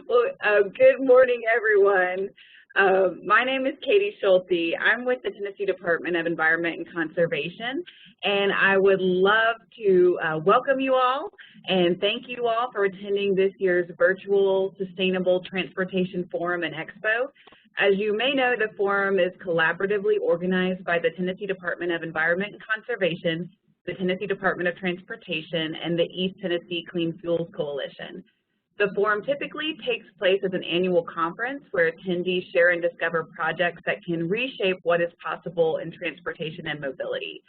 Well, good morning, everyone. My name is Katie Schulte. I'm with the Tennessee Department of Environment and Conservation, and I would love to welcome you all and thank you all for attending this year's virtual Sustainable Transportation Forum and Expo. As you may know, the forum is collaboratively organized by the Tennessee Department of Environment and Conservation, the Tennessee Department of Transportation, and the East Tennessee Clean Fuels Coalition. The forum typically takes place as an annual conference where attendees share and discover projects that can reshape what is possible in transportation and mobility.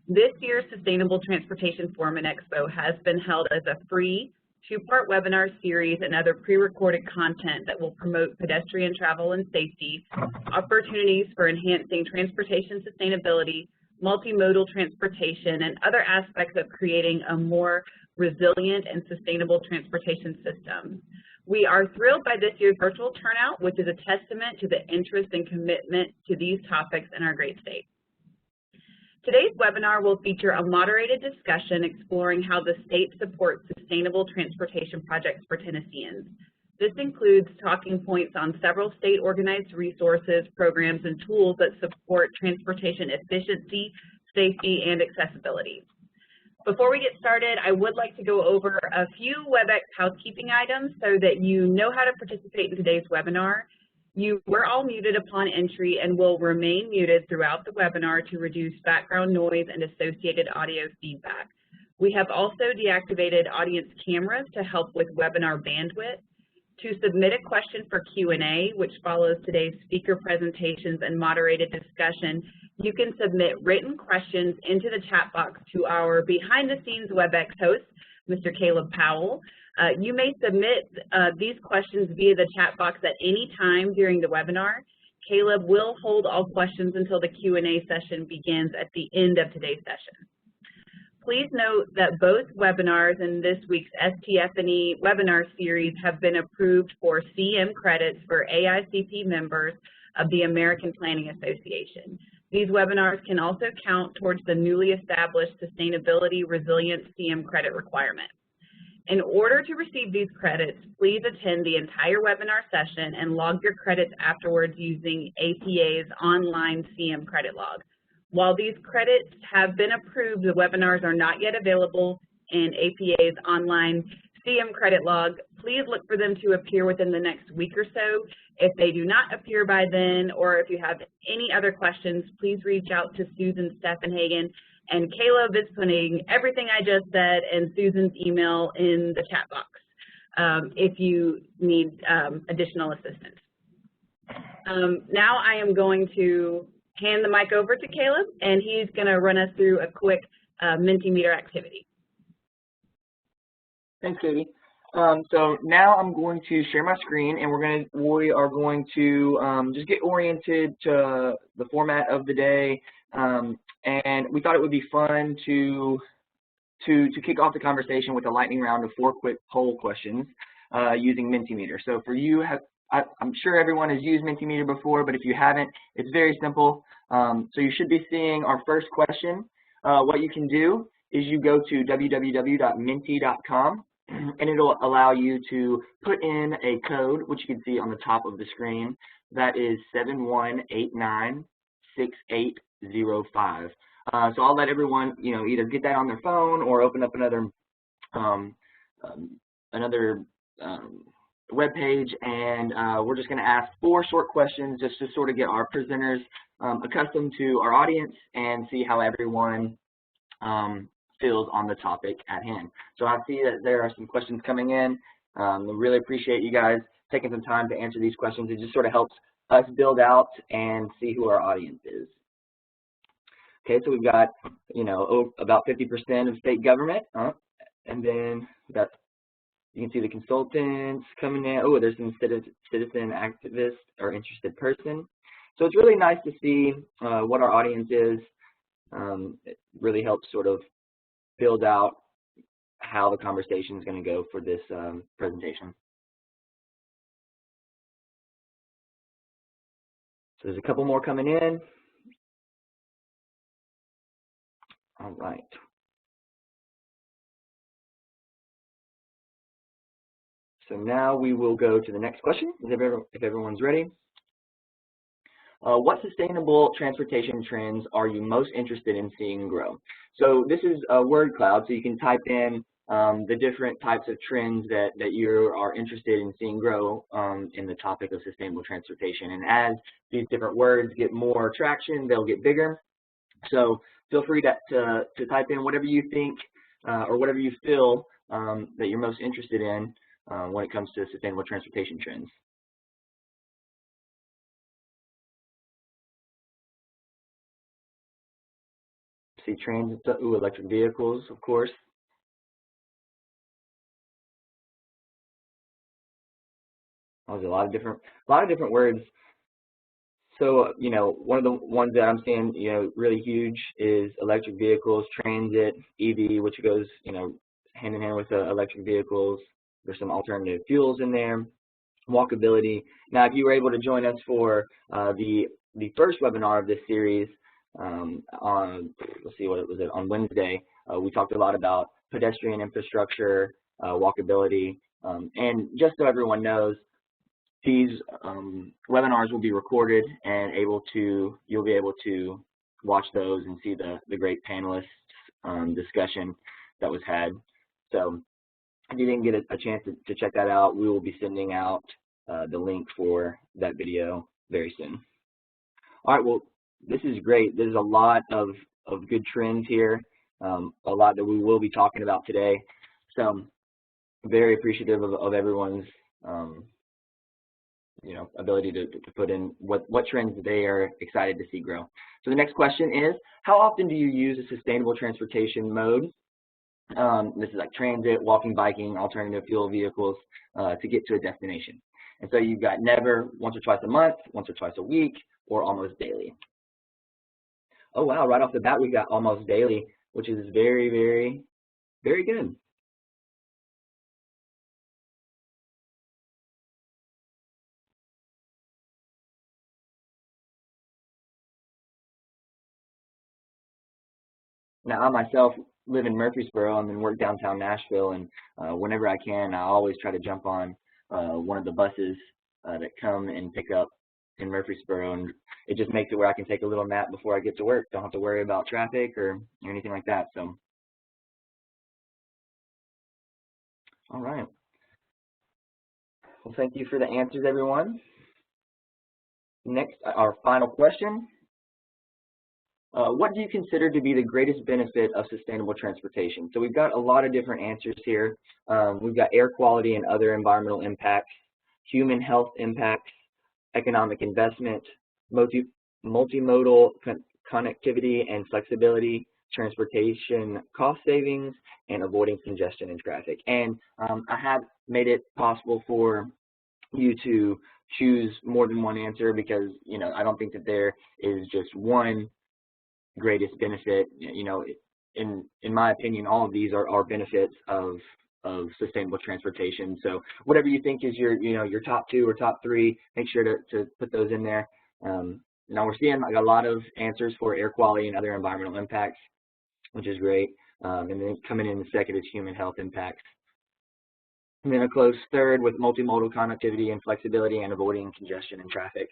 This year's Sustainable Transportation Forum and Expo has been held as a free two-part webinar series and other pre-recorded content that will promote pedestrian travel and safety, opportunities for enhancing transportation sustainability, multimodal transportation, and other aspects of creating a more resilient and sustainable transportation system. We are thrilled by this year's virtual turnout, which is a testament to the interest and commitment to these topics in our great state. Today's webinar will feature a moderated discussion exploring how the state supports sustainable transportation projects for Tennesseans. This includes talking points on several state-organized resources, programs, and tools that support transportation efficiency, safety, and accessibility. Before we get started, I would like to go over a few WebEx housekeeping items so that you know how to participate in today's webinar. You were all muted upon entry and will remain muted throughout the webinar to reduce background noise and associated audio feedback. We have also deactivated audience cameras to help with webinar bandwidth. To submit a question for Q&A, which follows today's speaker presentations and moderated discussion, you can submit written questions into the chat box to our behind-the-scenes WebEx host, Mr. Caleb Powell. You may submit these questions via the chat box at any time during the webinar. Caleb will hold all questions until the Q&A session begins at the end of today's session. Please note that both webinars in this week's STF&E webinar series have been approved for CM credits for AICP members of the American Planning Association. These webinars can also count towards the newly established Sustainability Resilience CM credit requirement. In order to receive these credits, please attend the entire webinar session and log your credits afterwards using APA's online CM credit log. While these credits have been approved, the webinars are not yet available in APA's online CM credit log. Please look for them to appear within the next week or so. If they do not appear by then, or if you have any other questions, please reach out to Susan Steffenhagen, and Caleb is putting everything I just said and Susan's email in the chat box if you need additional assistance. Now I am going to hand the mic over to Caleb, and he's going to run us through a quick Mentimeter activity. Thanks, Katie. So now I'm going to share my screen, and we are going to just get oriented to the format of the day. And we thought it would be fun to kick off the conversation with a lightning round of 4 quick poll questions using Mentimeter. So for you, I'm sure everyone has used Mentimeter before, but if you haven't, it's very simple. So you should be seeing our first question. What you can do is you go to www.menti.com, and it'll allow you to put in a code, which you can see on the top of the screen. That is 71896805. So I'll let everyone, either get that on their phone or open up another web page, and we're just going to ask 4 short questions just to sort of get our presenters accustomed to our audience and see how everyone feels on the topic at hand. So I see that there are some questions coming in. I really appreciate you guys taking some time to answer these questions. It just sort of helps us build out and see who our audience is. Okay, so we've got, about 50% of state government, and then you can see the consultants coming in. Oh, there's some citizen activist or interested person. So it's really nice to see what our audience is. It really helps sort of build out how the conversation is going to go for this presentation. So there's a couple more coming in. All right. So now we will go to the next question, if everyone's ready. What sustainable transportation trends are you most interested in seeing grow? So this is a word cloud, so you can type in the different types of trends that you are interested in seeing grow in the topic of sustainable transportation. And as these different words get more traction, they'll get bigger. So feel free to type in whatever you think or whatever you feel that you're most interested in when it comes to sustainable transportation trends. See transit, electric vehicles, of course. There's a lot of different words. So, you know, one of the ones that I'm seeing, you know, really huge is electric vehicles, transit, EV, which goes, you know, hand in hand with electric vehicles. There's some alternative fuels in there, walkability. Now, if you were able to join us for the first webinar of this series on, let's see, what was it, on Wednesday, we talked a lot about pedestrian infrastructure, walkability, and just so everyone knows, these webinars will be recorded and you'll be able to watch those and see the great panelists discussion that was had. So if you didn't get a chance to check that out, we will be sending out the link for that video very soon. All right, well, this is great. There's a lot of good trends here, a lot that we will be talking about today. So very appreciative of everyone's you know, ability to put in what trends they are excited to see grow. So the next question is, how often do you use a sustainable transportation mode? This is like transit, walking, biking, alternative fuel vehicles to get to a destination. And so you've got never, once or twice a month, once or twice a week, or almost daily. Oh wow, right off the bat we've got almost daily, which is very, very, very good. Now, I myself live in Murfreesboro and then work downtown Nashville, and whenever I can, I always try to jump on one of the buses that come and pick up in Murfreesboro, and it just makes it where I can take a little nap before I get to work. Don't have to worry about traffic or anything like that. So, all right. Well, thank you for the answers, everyone. Next, our final question. What do you consider to be the greatest benefit of sustainable transportation? So we've got a lot of different answers here. We've got air quality and other environmental impacts, human health impacts, economic investment, multimodal connectivity and flexibility, transportation cost savings, and avoiding congestion in traffic. And I have made it possible for you to choose more than one answer because, you know, I don't think that there is just one greatest benefit. You know, in my opinion, all of these are benefits of sustainable transportation. So whatever you think is your top two or top three, make sure to put those in there. Now we're seeing like a lot of answers for air quality and other environmental impacts, which is great. And then coming in second is human health impacts. And then a close third with multimodal connectivity and flexibility and avoiding congestion in traffic.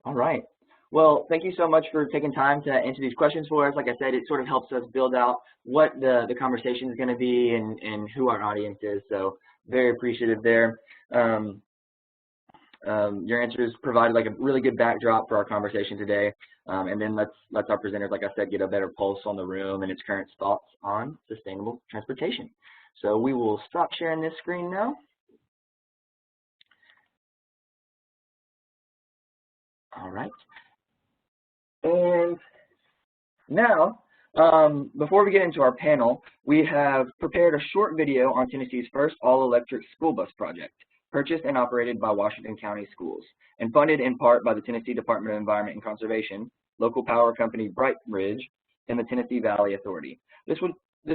All right. Well, thank you so much for taking time to answer these questions for us. Like I said, it sort of helps us build out what the conversation is going to be and who our audience is. So very appreciative there. Your answers provided like a really good backdrop for our conversation today. And then let's our presenters, like I said, get a better pulse on the room and its current thoughts on sustainable transportation. So we will stop sharing this screen now. All right. And now, before we get into our panel, we have prepared a short video on Tennessee's first all-electric school bus project, purchased and operated by Washington County Schools, and funded in part by the Tennessee Department of Environment and Conservation, local power company BrightBridge, and the Tennessee Valley Authority. This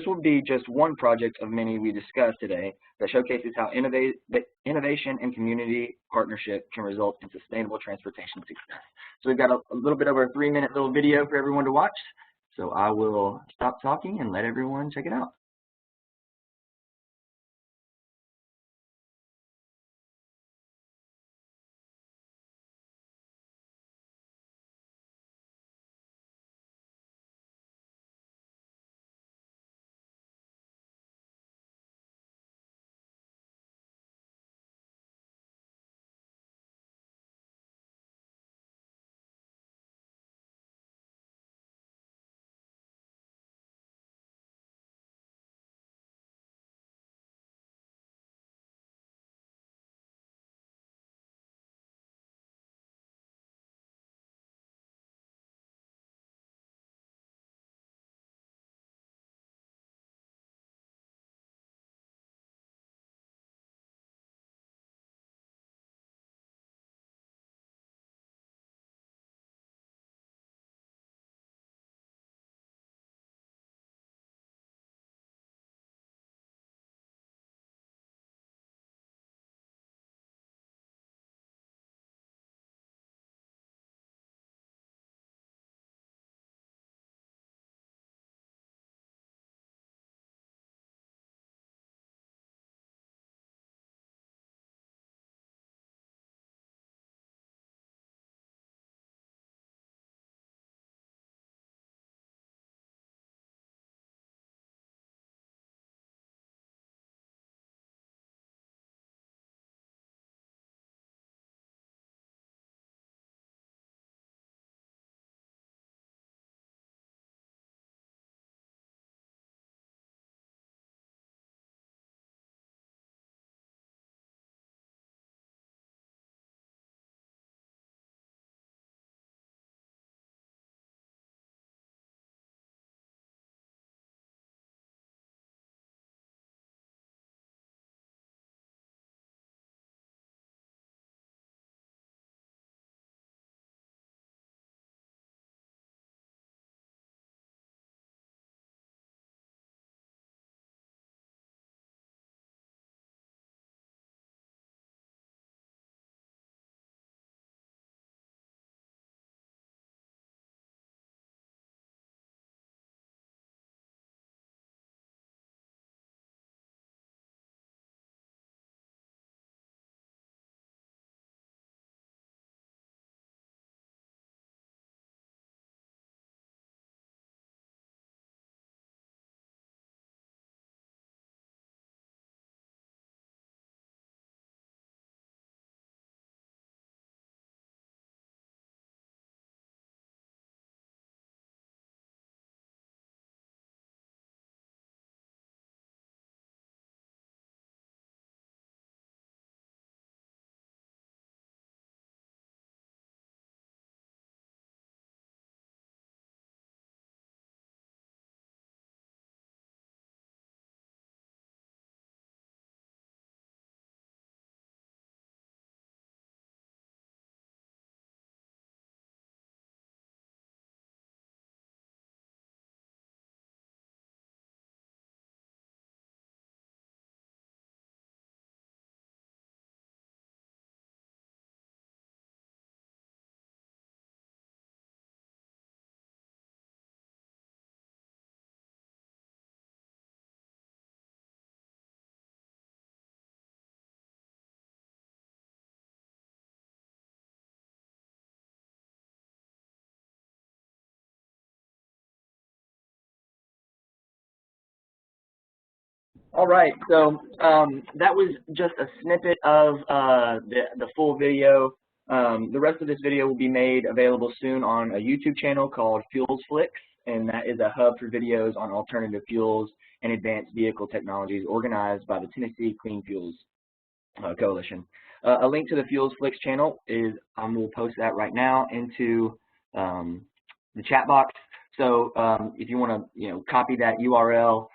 will be just one project of many we discussed today that showcases how innovation and community partnership can result in sustainable transportation success. So we've got a little bit over a 3-minute little video for everyone to watch. So I will stop talking and let everyone check it out. All right, so that was just a snippet of the full video. The rest of this video will be made available soon on a YouTube channel called Fuels Flicks, and that is a hub for videos on alternative fuels and advanced vehicle technologies organized by the Tennessee Clean Fuels Coalition. A link to the Fuels Flicks channel is, we'll post that right now into the chat box. So if you want to, copy that URL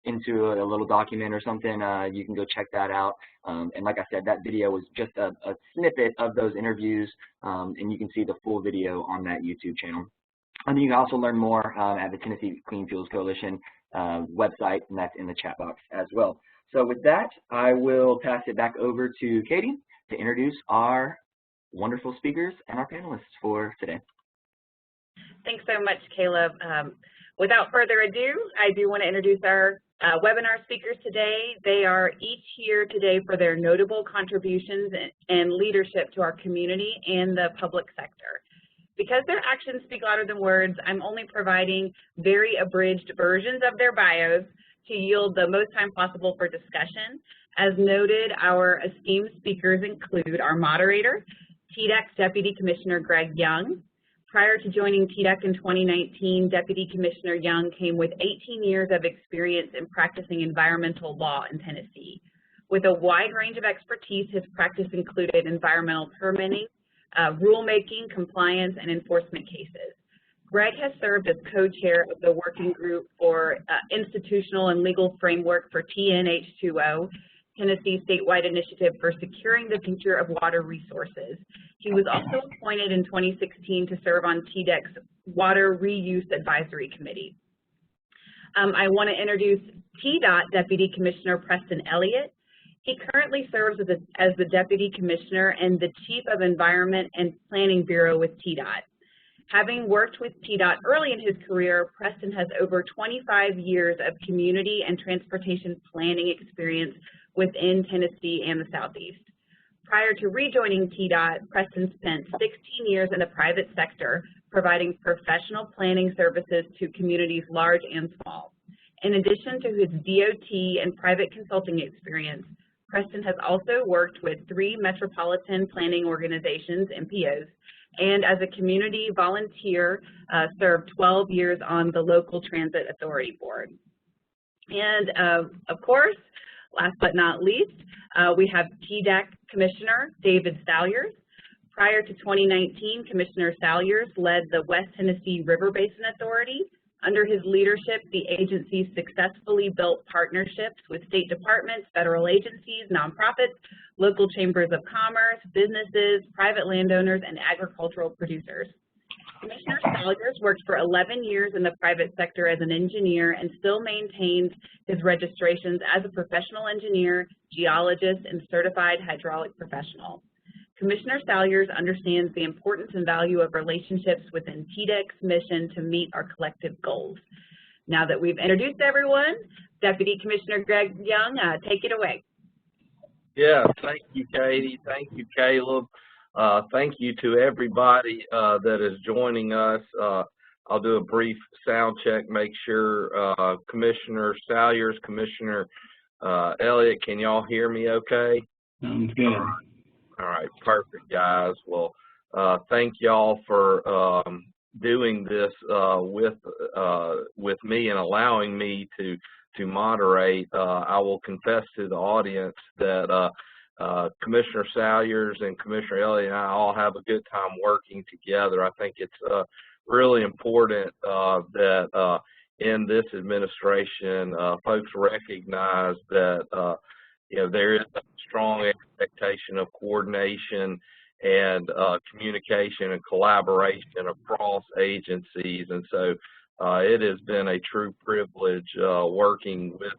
into a little document or something, you can go check that out. And like I said, that video was just a snippet of those interviews, and you can see the full video on that YouTube channel. And you can also learn more at the Tennessee Clean Fuels Coalition website, and that's in the chat box as well. So with that, I will pass it back over to Katie to introduce our wonderful speakers and our panelists for today. Thanks so much, Caleb. Without further ado, I do want to introduce our webinar speakers today. They are each here today for their notable contributions and leadership to our community and the public sector. Because their actions speak louder than words, I'm only providing very abridged versions of their bios to yield the most time possible for discussion. As noted, our esteemed speakers include our moderator, TDEC Deputy Commissioner Greg Young. Prior to joining TDEC in 2019, Deputy Commissioner Young came with 18 years of experience in practicing environmental law in Tennessee. With a wide range of expertise, his practice included environmental permitting, rulemaking, compliance, and enforcement cases. Greg has served as co-chair of the working group for institutional and legal framework for TNH2O, Tennessee's statewide initiative for securing the future of water resources. He was also appointed in 2016 to serve on TDEC's Water Reuse Advisory Committee. I want to introduce TDOT Deputy Commissioner Preston Elliot. He currently serves as the Deputy Commissioner and the Chief of Environment and Planning Bureau with TDOT. Having worked with TDOT early in his career, Preston has over 25 years of community and transportation planning experience within Tennessee and the Southeast. Prior to rejoining TDOT, Preston spent 16 years in the private sector, providing professional planning services to communities large and small. In addition to his DOT and private consulting experience, Preston has also worked with 3 metropolitan planning organizations, MPOs, and as a community volunteer, served 12 years on the local transit authority board. And of course, last but not least, we have TDEC Commissioner David Salyers. Prior to 2019, Commissioner Salyers led the West Tennessee River Basin Authority. Under his leadership, the agency successfully built partnerships with state departments, federal agencies, nonprofits, local chambers of commerce, businesses, private landowners, and agricultural producers. Commissioner Salyers worked for 11 years in the private sector as an engineer and still maintains his registrations as a professional engineer, geologist, and certified hydraulic professional. Commissioner Salyers understands the importance and value of relationships within TDEC's mission to meet our collective goals. Now that we've introduced everyone, Deputy Commissioner Greg Young, take it away. Yeah, thank you, Katie. Thank you, Caleb. Thank you to everybody that is joining us. I'll do a brief sound check, make sure Commissioner Salyers, Commissioner Elliot, can y'all hear me okay? Sounds good. All right, perfect, guys. Well, thank y'all for doing this with me and allowing me to moderate. I will confess to the audience that Commissioner Salyers and Commissioner Elliot and I all have a good time working together. I think it's really important that in this administration, folks recognize that there is a strong expectation of coordination and communication and collaboration across agencies, and so it has been a true privilege working with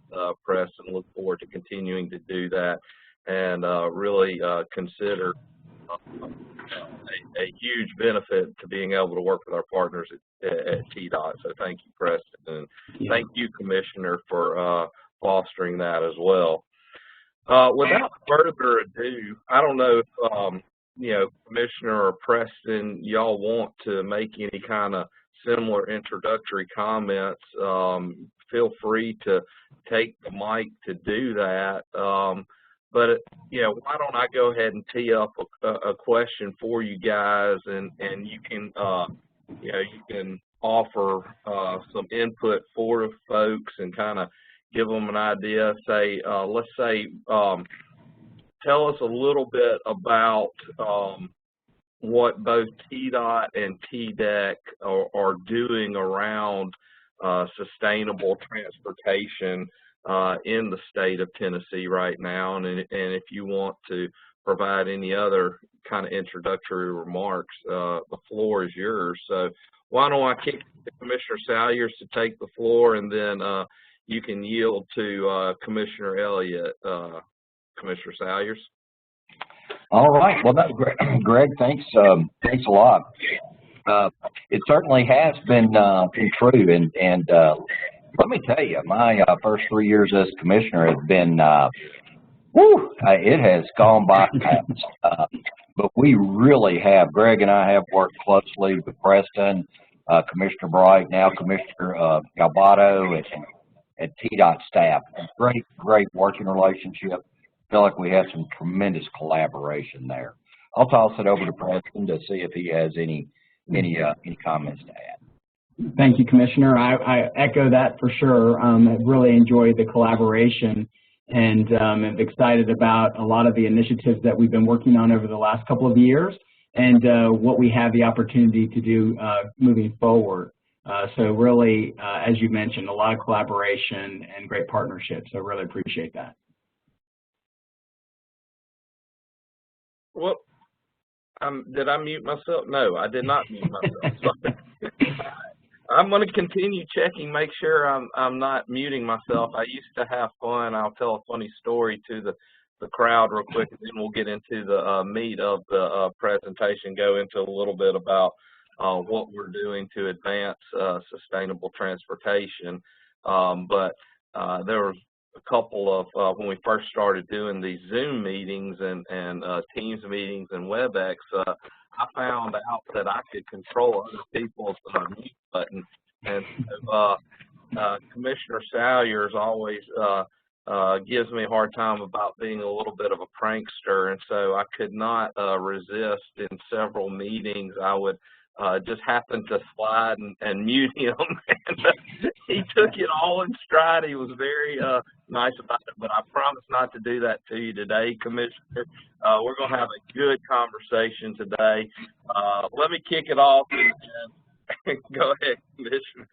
Preston. Look forward to continuing to do that, and really consider a huge benefit to being able to work with our partners at TDOT. So thank you, Preston, and thank you, Commissioner, for fostering that as well. Without further ado, I don't know if Commissioner or Preston, y'all want to make any kind of similar introductory comments. Feel free to take the mic to do that. But why don't I go ahead and tee up a question for you guys, and you can you can offer some input for the folks and kind of give them an idea. Say, let's say, tell us a little bit about what both TDOT and TDEC are doing around sustainable transportation in the state of Tennessee right now, and if you want to provide any other kind of introductory remarks, the floor is yours. So why don't I kick to Commissioner Salyers to take the floor, and then you can yield to Commissioner Elliot. Commissioner Salyers. All right. Well, that was great. Greg, thanks a lot. It certainly has been true, and let me tell you, my first 3 years as commissioner has been, it has gone by fast. But we really have, Greg and I have worked closely with Preston, Commissioner Bright, now Commissioner Galbato, and TDOT staff. Great working relationship. Feel like we have some tremendous collaboration there. I'll toss it over to Preston to see if he has any comments to add. Thank you, Commissioner. I echo that for sure. I've really enjoyed the collaboration, and I'm excited about a lot of the initiatives that we've been working on over the last couple of years, and what we have the opportunity to do moving forward. So really, as you mentioned, a lot of collaboration and great partnerships. So really appreciate that. Well, did I mute myself? No, I did not mute myself. I'm going to continue checking, make sure I'm not muting myself. I used to have fun. I'll tell a funny story to the crowd real quick, and then we'll get into the meat of the presentation, go into a little bit about what we're doing to advance sustainable transportation. But there was a couple of, when we first started doing these Zoom meetings and Teams meetings and WebEx, I found out that I could control other people's mute button. And Commissioner Salyers always gives me a hard time about being a little bit of a prankster, and so I could not resist. In several meetings, I would just happen to slide and mute him, and he took it all in stride. He was very nice about it, but I promise not to do that to you today, Commissioner. We're going to have a good conversation today. Let me kick it off and go ahead, Commissioner.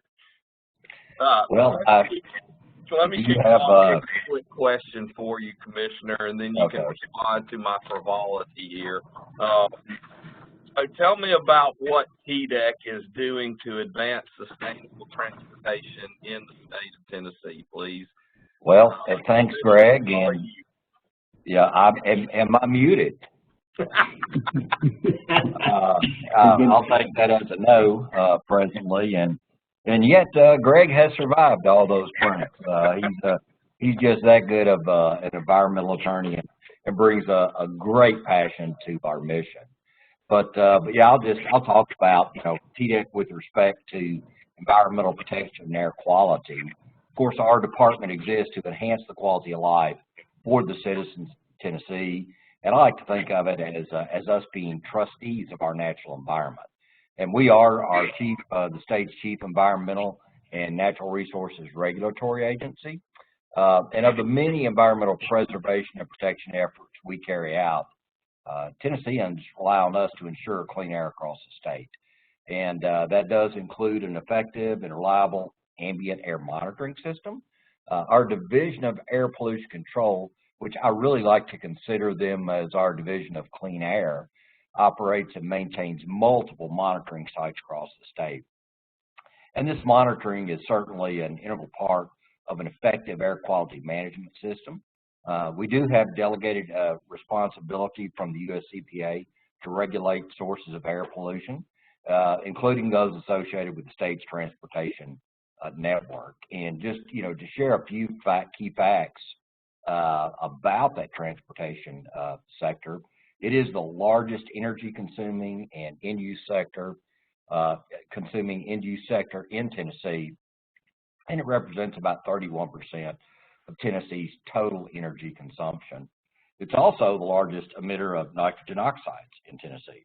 Let me kick off with a quick question for you, Commissioner, and then you can respond to my frivolity here. So tell me about what TDEC is doing to advance sustainable transportation in the state of Tennessee, please. Well, thanks, Greg. And yeah, am I muted? I'll take that as a no presently, and yet Greg has survived all those pranks. He's just that good of an environmental attorney, and brings a great passion to our mission. But yeah, I'll talk about TDEC with respect to environmental protection and air quality. Of course, our department exists to enhance the quality of life for the citizens of Tennessee, and I like to think of it as us being trustees of our natural environment. And we are the state's chief environmental and natural resources regulatory agency. And of the many environmental preservation and protection efforts we carry out, Tennesseans rely on us to ensure clean air across the state. And that does include an effective and reliable ambient air monitoring system. Our Division of Air Pollution Control, which I really like to consider them as our Division of Clean Air, operates and maintains multiple monitoring sites across the state. And this monitoring is certainly an integral part of an effective air quality management system. We do have delegated responsibility from the U.S. EPA to regulate sources of air pollution, including those associated with the state's transportation network. And just, to share a few key facts about that transportation sector, it is the largest energy consuming and end-use sector in Tennessee, and it represents about 31% of Tennessee's total energy consumption. It's also the largest emitter of nitrogen oxides in Tennessee.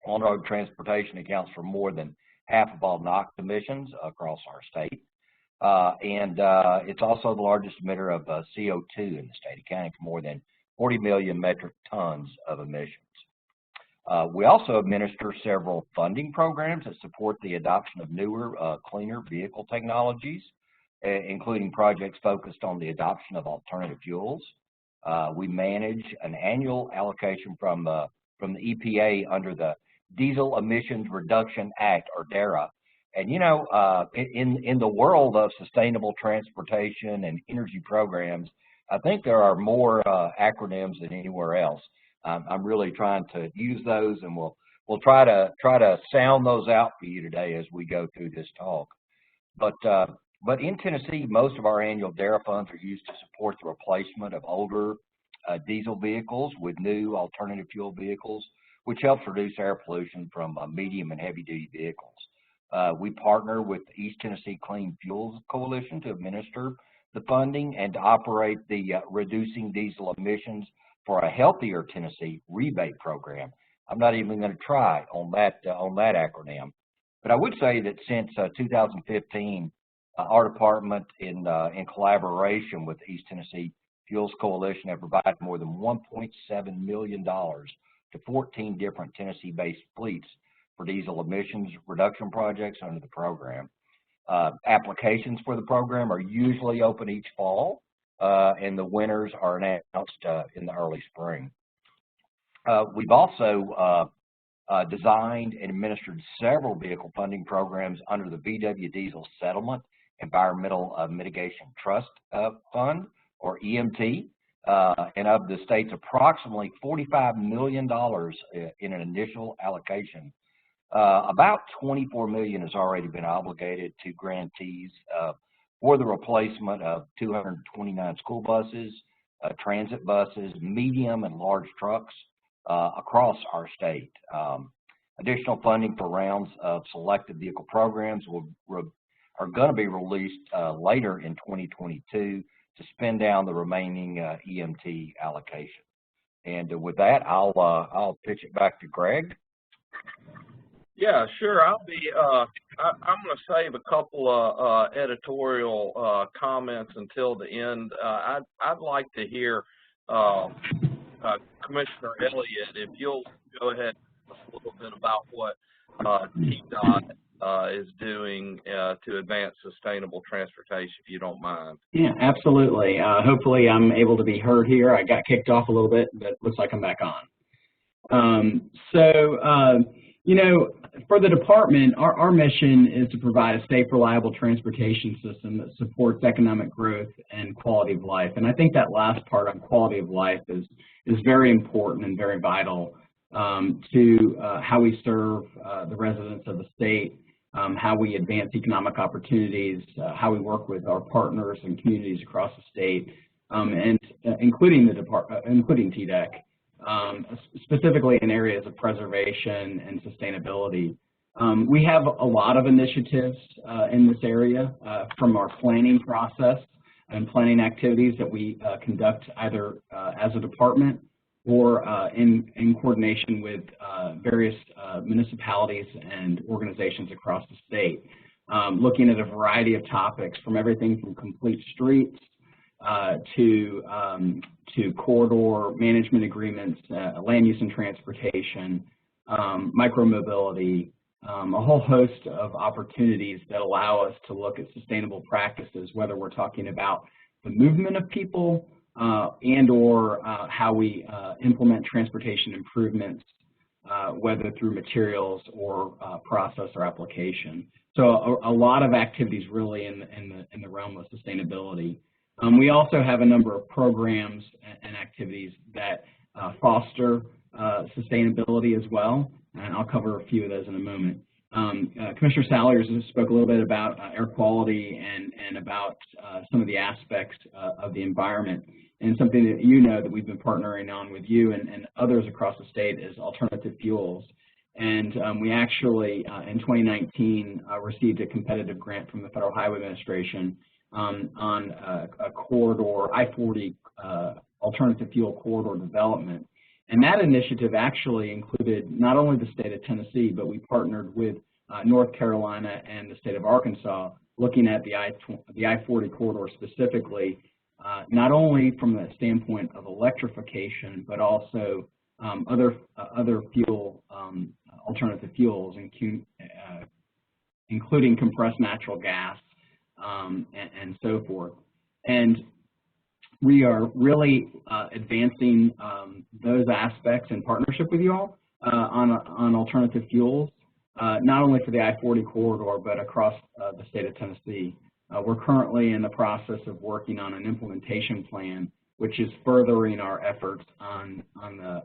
On-road transportation accounts for more than half of all NOx emissions across our state. And it's also the largest emitter of CO2 in the state, accounting for more than 40 million metric tons of emissions. We also administer several funding programs that support the adoption of newer, cleaner vehicle technologies, including projects focused on the adoption of alternative fuels. We manage an annual allocation from the EPA under the Diesel Emissions Reduction Act, or DERA. And in the world of sustainable transportation and energy programs, I think there are more acronyms than anywhere else. I'm really trying to use those, and we'll we'll try to sound those out for you today as we go through this talk. But in Tennessee, most of our annual DARE funds are used to support the replacement of older diesel vehicles with new alternative fuel vehicles, which helps reduce air pollution from medium and heavy-duty vehicles. We partner with the East Tennessee Clean Fuels Coalition to administer the funding and to operate the Reducing Diesel Emissions for a Healthier Tennessee rebate program. I'm not even going to try on that acronym, but I would say that since 2015, our department, in collaboration with the East Tennessee Fuels Coalition, have provided more than $1.7 million to 14 different Tennessee-based fleets for diesel emissions reduction projects under the program. Applications for the program are usually open each fall, and the winners are announced in the early spring. We've also designed and administered several vehicle funding programs under the VW Diesel Settlement Environmental Mitigation Trust Fund, or EMT, and of the state's approximately $45 million in an initial allocation, about $24 million has already been obligated to grantees for the replacement of 229 school buses, transit buses, medium and large trucks across our state. Additional funding for rounds of selected vehicle programs are going to be released later in 2022 to spend down the remaining EMT allocation. And with that, I'll pitch it back to Greg. Yeah, sure. I'm going to save a couple of editorial comments until the end. I'd like to hear Commissioner Elliot, if you'll go ahead and talk a little bit about what TDOT is doing to advance sustainable transportation, if you don't mind. Yeah, absolutely. Hopefully I'm able to be heard here. I got kicked off a little bit, but looks like I'm back on. You know, for the department, our mission is to provide a safe, reliable transportation system that supports economic growth and quality of life. And I think that last part on quality of life is very important and very vital to how we serve the residents of the state, how we advance economic opportunities, how we work with our partners and communities across the state, and including TDEC. Specifically in areas of preservation and sustainability. We have a lot of initiatives in this area from our planning process and planning activities that we conduct either as a department or in coordination with various municipalities and organizations across the state, looking at a variety of topics from everything from complete streets to corridor management agreements, land use and transportation, micromobility, a whole host of opportunities that allow us to look at sustainable practices, whether we're talking about the movement of people and or how we implement transportation improvements, whether through materials or process or application. So a lot of activities really in the realm of sustainability. We also have a number of programs and activities that foster sustainability as well, and I'll cover a few of those in a moment. Commissioner Salyers spoke a little bit about air quality and about some of the aspects of the environment, and something that you know that we've been partnering on with you and others across the state is alternative fuels. And we actually, in 2019, received a competitive grant from the Federal Highway Administration on a corridor, I-40 alternative fuel corridor development. And that initiative actually included not only the state of Tennessee, but we partnered with North Carolina and the state of Arkansas, looking at the I-40 corridor specifically, not only from the standpoint of electrification, but also other fuel, alternative fuels, including compressed natural gas, and so forth. And we are really advancing those aspects in partnership with you all on alternative fuels, not only for the I-40 corridor, but across the state of Tennessee. We're currently in the process of working on an implementation plan, which is furthering our efforts on the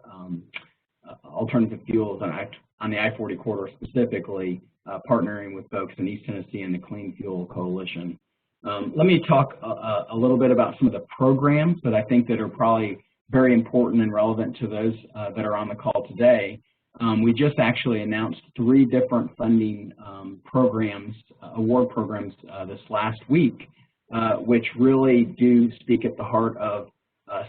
alternative fuels on the I-40 corridor specifically, partnering with folks in East Tennessee and the Clean Fuel Coalition. Let me talk a little bit about some of the programs that I think that are probably very important and relevant to those that are on the call today. We just actually announced 3 different funding programs, award programs this last week, which really do speak at the heart of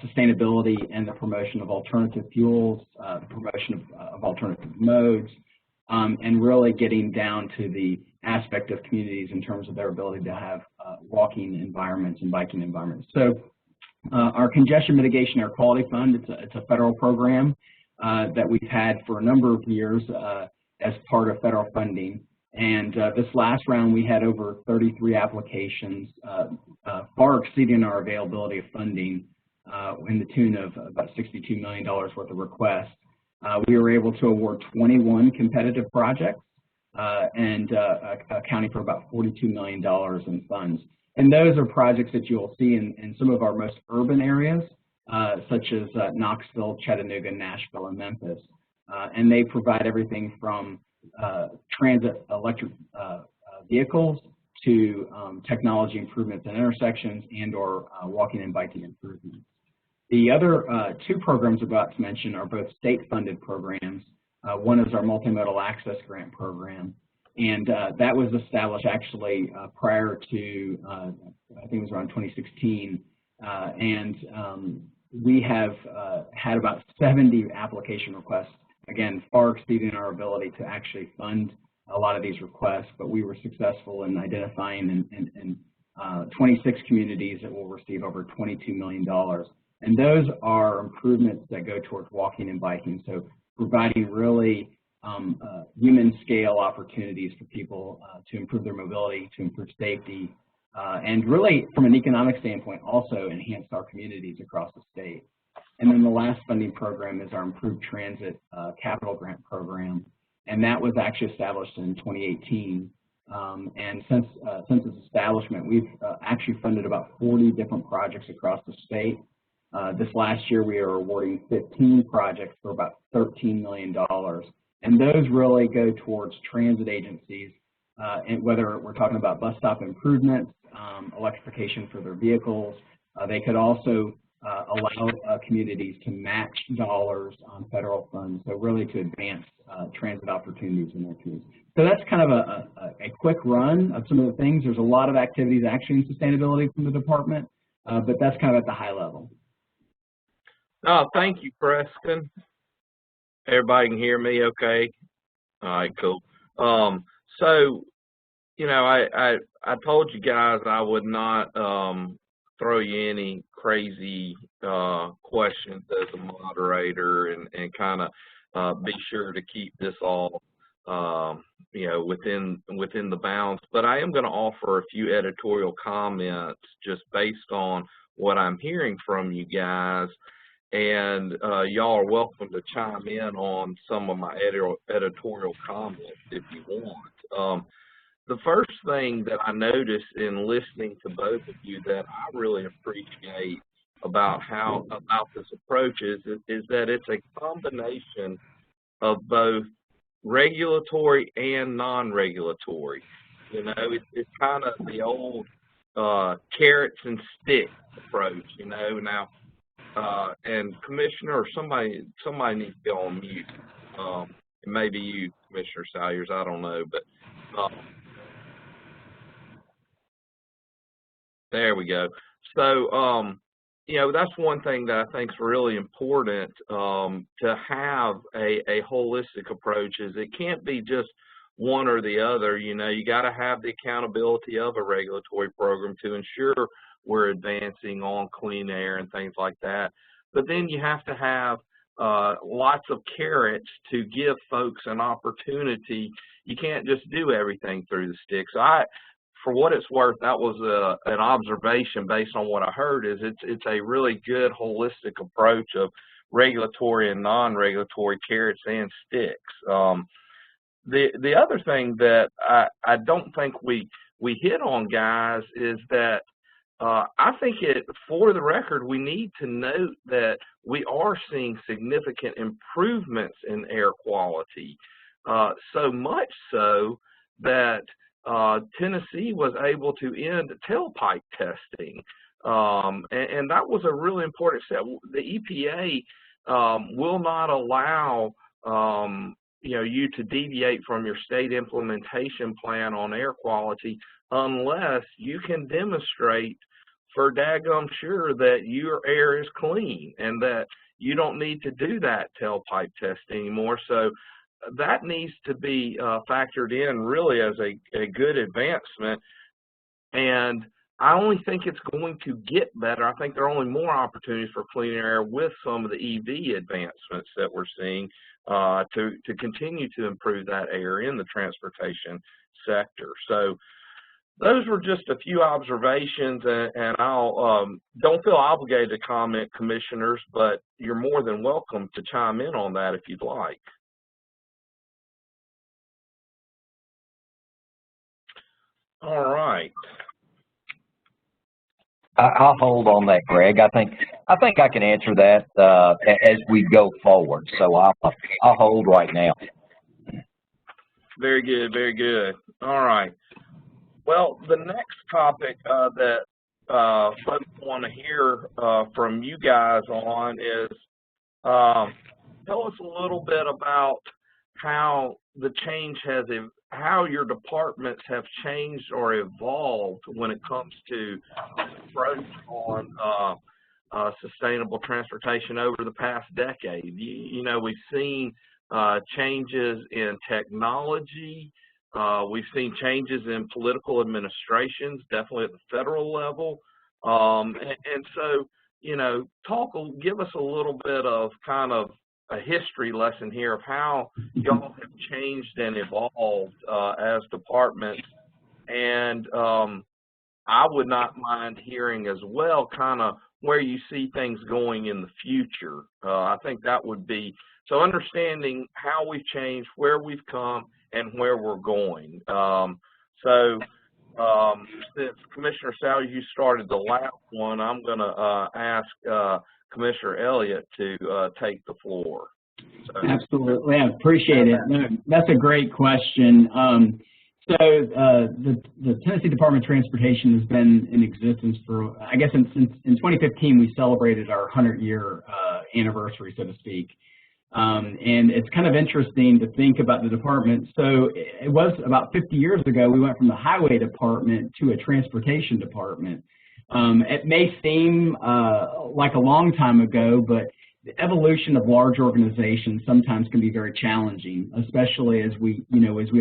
sustainability and the promotion of alternative fuels, the promotion of alternative modes, and really getting down to the aspect of communities in terms of their ability to have walking environments and biking environments. So our Congestion Mitigation Air Quality Fund, it's a federal program that we've had for a number of years as part of federal funding. And this last round, we had over 33 applications, far exceeding our availability of funding in the tune of about $62 million worth of requests. We were able to award 21 competitive projects and accounting for about $42 million in funds. And those are projects that you'll see in some of our most urban areas, such as Knoxville, Chattanooga, Nashville, and Memphis. And they provide everything from transit electric vehicles to technology improvements in intersections and or walking and biking improvements. The other 2 programs we're about to mention are both state-funded programs. One is our Multimodal Access Grant Program, and that was established actually prior to, I think it was around 2016, we have had about 70 application requests, again, far exceeding our ability to actually fund a lot of these requests, but we were successful in identifying 26 communities that will receive over $22 million. And those are improvements that go towards walking and biking, so providing really human scale opportunities for people to improve their mobility, to improve safety, and really from an economic standpoint also enhance our communities across the state. And then the last funding program is our Improved Transit Capital Grant Program, and that was actually established in 2018. And since its establishment, we've actually funded about 40 different projects across the state. This last year, we are awarding 15 projects for about $13 million. And those really go towards transit agencies, and whether we're talking about bus stop improvements, electrification for their vehicles. They could also allow communities to match dollars on federal funds, so really to advance transit opportunities in their communities. So that's kind of a quick run of some of the things. There's a lot of activities actually in sustainability from the department, but that's kind of at the high level. Thank you, Preston. Everybody can hear me okay? All right, cool. So, you know, I told you guys I would not throw you any crazy questions as a moderator and kind of be sure to keep this all, you know, within the bounds. But I am going to offer a few editorial comments just based on what I'm hearing from you guys. And y'all are welcome to chime in on some of my editorial comments if you want. The first thing that I noticed in listening to both of you that I really appreciate about this approach is that it's a combination of both regulatory and non-regulatory. You know, it's kind of the old carrots and sticks approach. You know, now. And Commissioner, or somebody needs to go on mute. Maybe you, Commissioner Salyers, I don't know, but there we go. So, you know, that's one thing that I think is really important to have a holistic approach. Is it can't be just one or the other. You know, you got to have the accountability of a regulatory program to ensure we're advancing on clean air and things like that. But then you have to have lots of carrots to give folks an opportunity. You can't just do everything through the stick. So for what it's worth, that was an observation based on what I heard. Is it's a really good holistic approach of regulatory and non-regulatory carrots and sticks. The other thing that I don't think we hit on, guys, is that I think for the record, we need to note that we are seeing significant improvements in air quality, so much so that Tennessee was able to end tailpipe testing, and that was a really important step. The EPA will not allow you to deviate from your state implementation plan on air quality unless you can demonstrate for daggum sure that your air is clean and that you don't need to do that tailpipe test anymore. So that needs to be factored in really as a good advancement, and I only think it's going to get better. I think there are only more opportunities for clean air with some of the EV advancements that we're seeing to continue to improve that air in the transportation sector. So those were just a few observations, and I'll don't feel obligated to comment, commissioners, but you're more than welcome to chime in on that if you'd like. All right. I'll hold on that, Greg. I think I can answer that as we go forward. So I'll hold right now. Very good, very good. All right. Well, the next topic that folks want to hear from you guys on is tell us a little bit about how the change how your departments have changed or evolved when it comes to approach on sustainable transportation over the past decade. You know, we've seen changes in technology. We've seen changes in political administrations, definitely at the federal level. And so, you know, give us a little bit of kind of a history lesson here of how y'all have changed and evolved as departments. And I would not mind hearing as well kind of where you see things going in the future. I think that would be, so understanding how we've changed, where we've come, and where we're going. Since Commissioner Salyers, you started the last one, I'm going to ask Commissioner Elliot to take the floor. So. Absolutely, I appreciate it. No, that's a great question. The Tennessee Department of Transportation has been in existence for, I guess, in 2015 we celebrated our 100-year anniversary, so to speak. And it's kind of interesting to think about the department. So it was about 50 years ago we went from the highway department to a transportation department. It may seem like a long time ago, but the evolution of large organizations sometimes can be very challenging, especially as we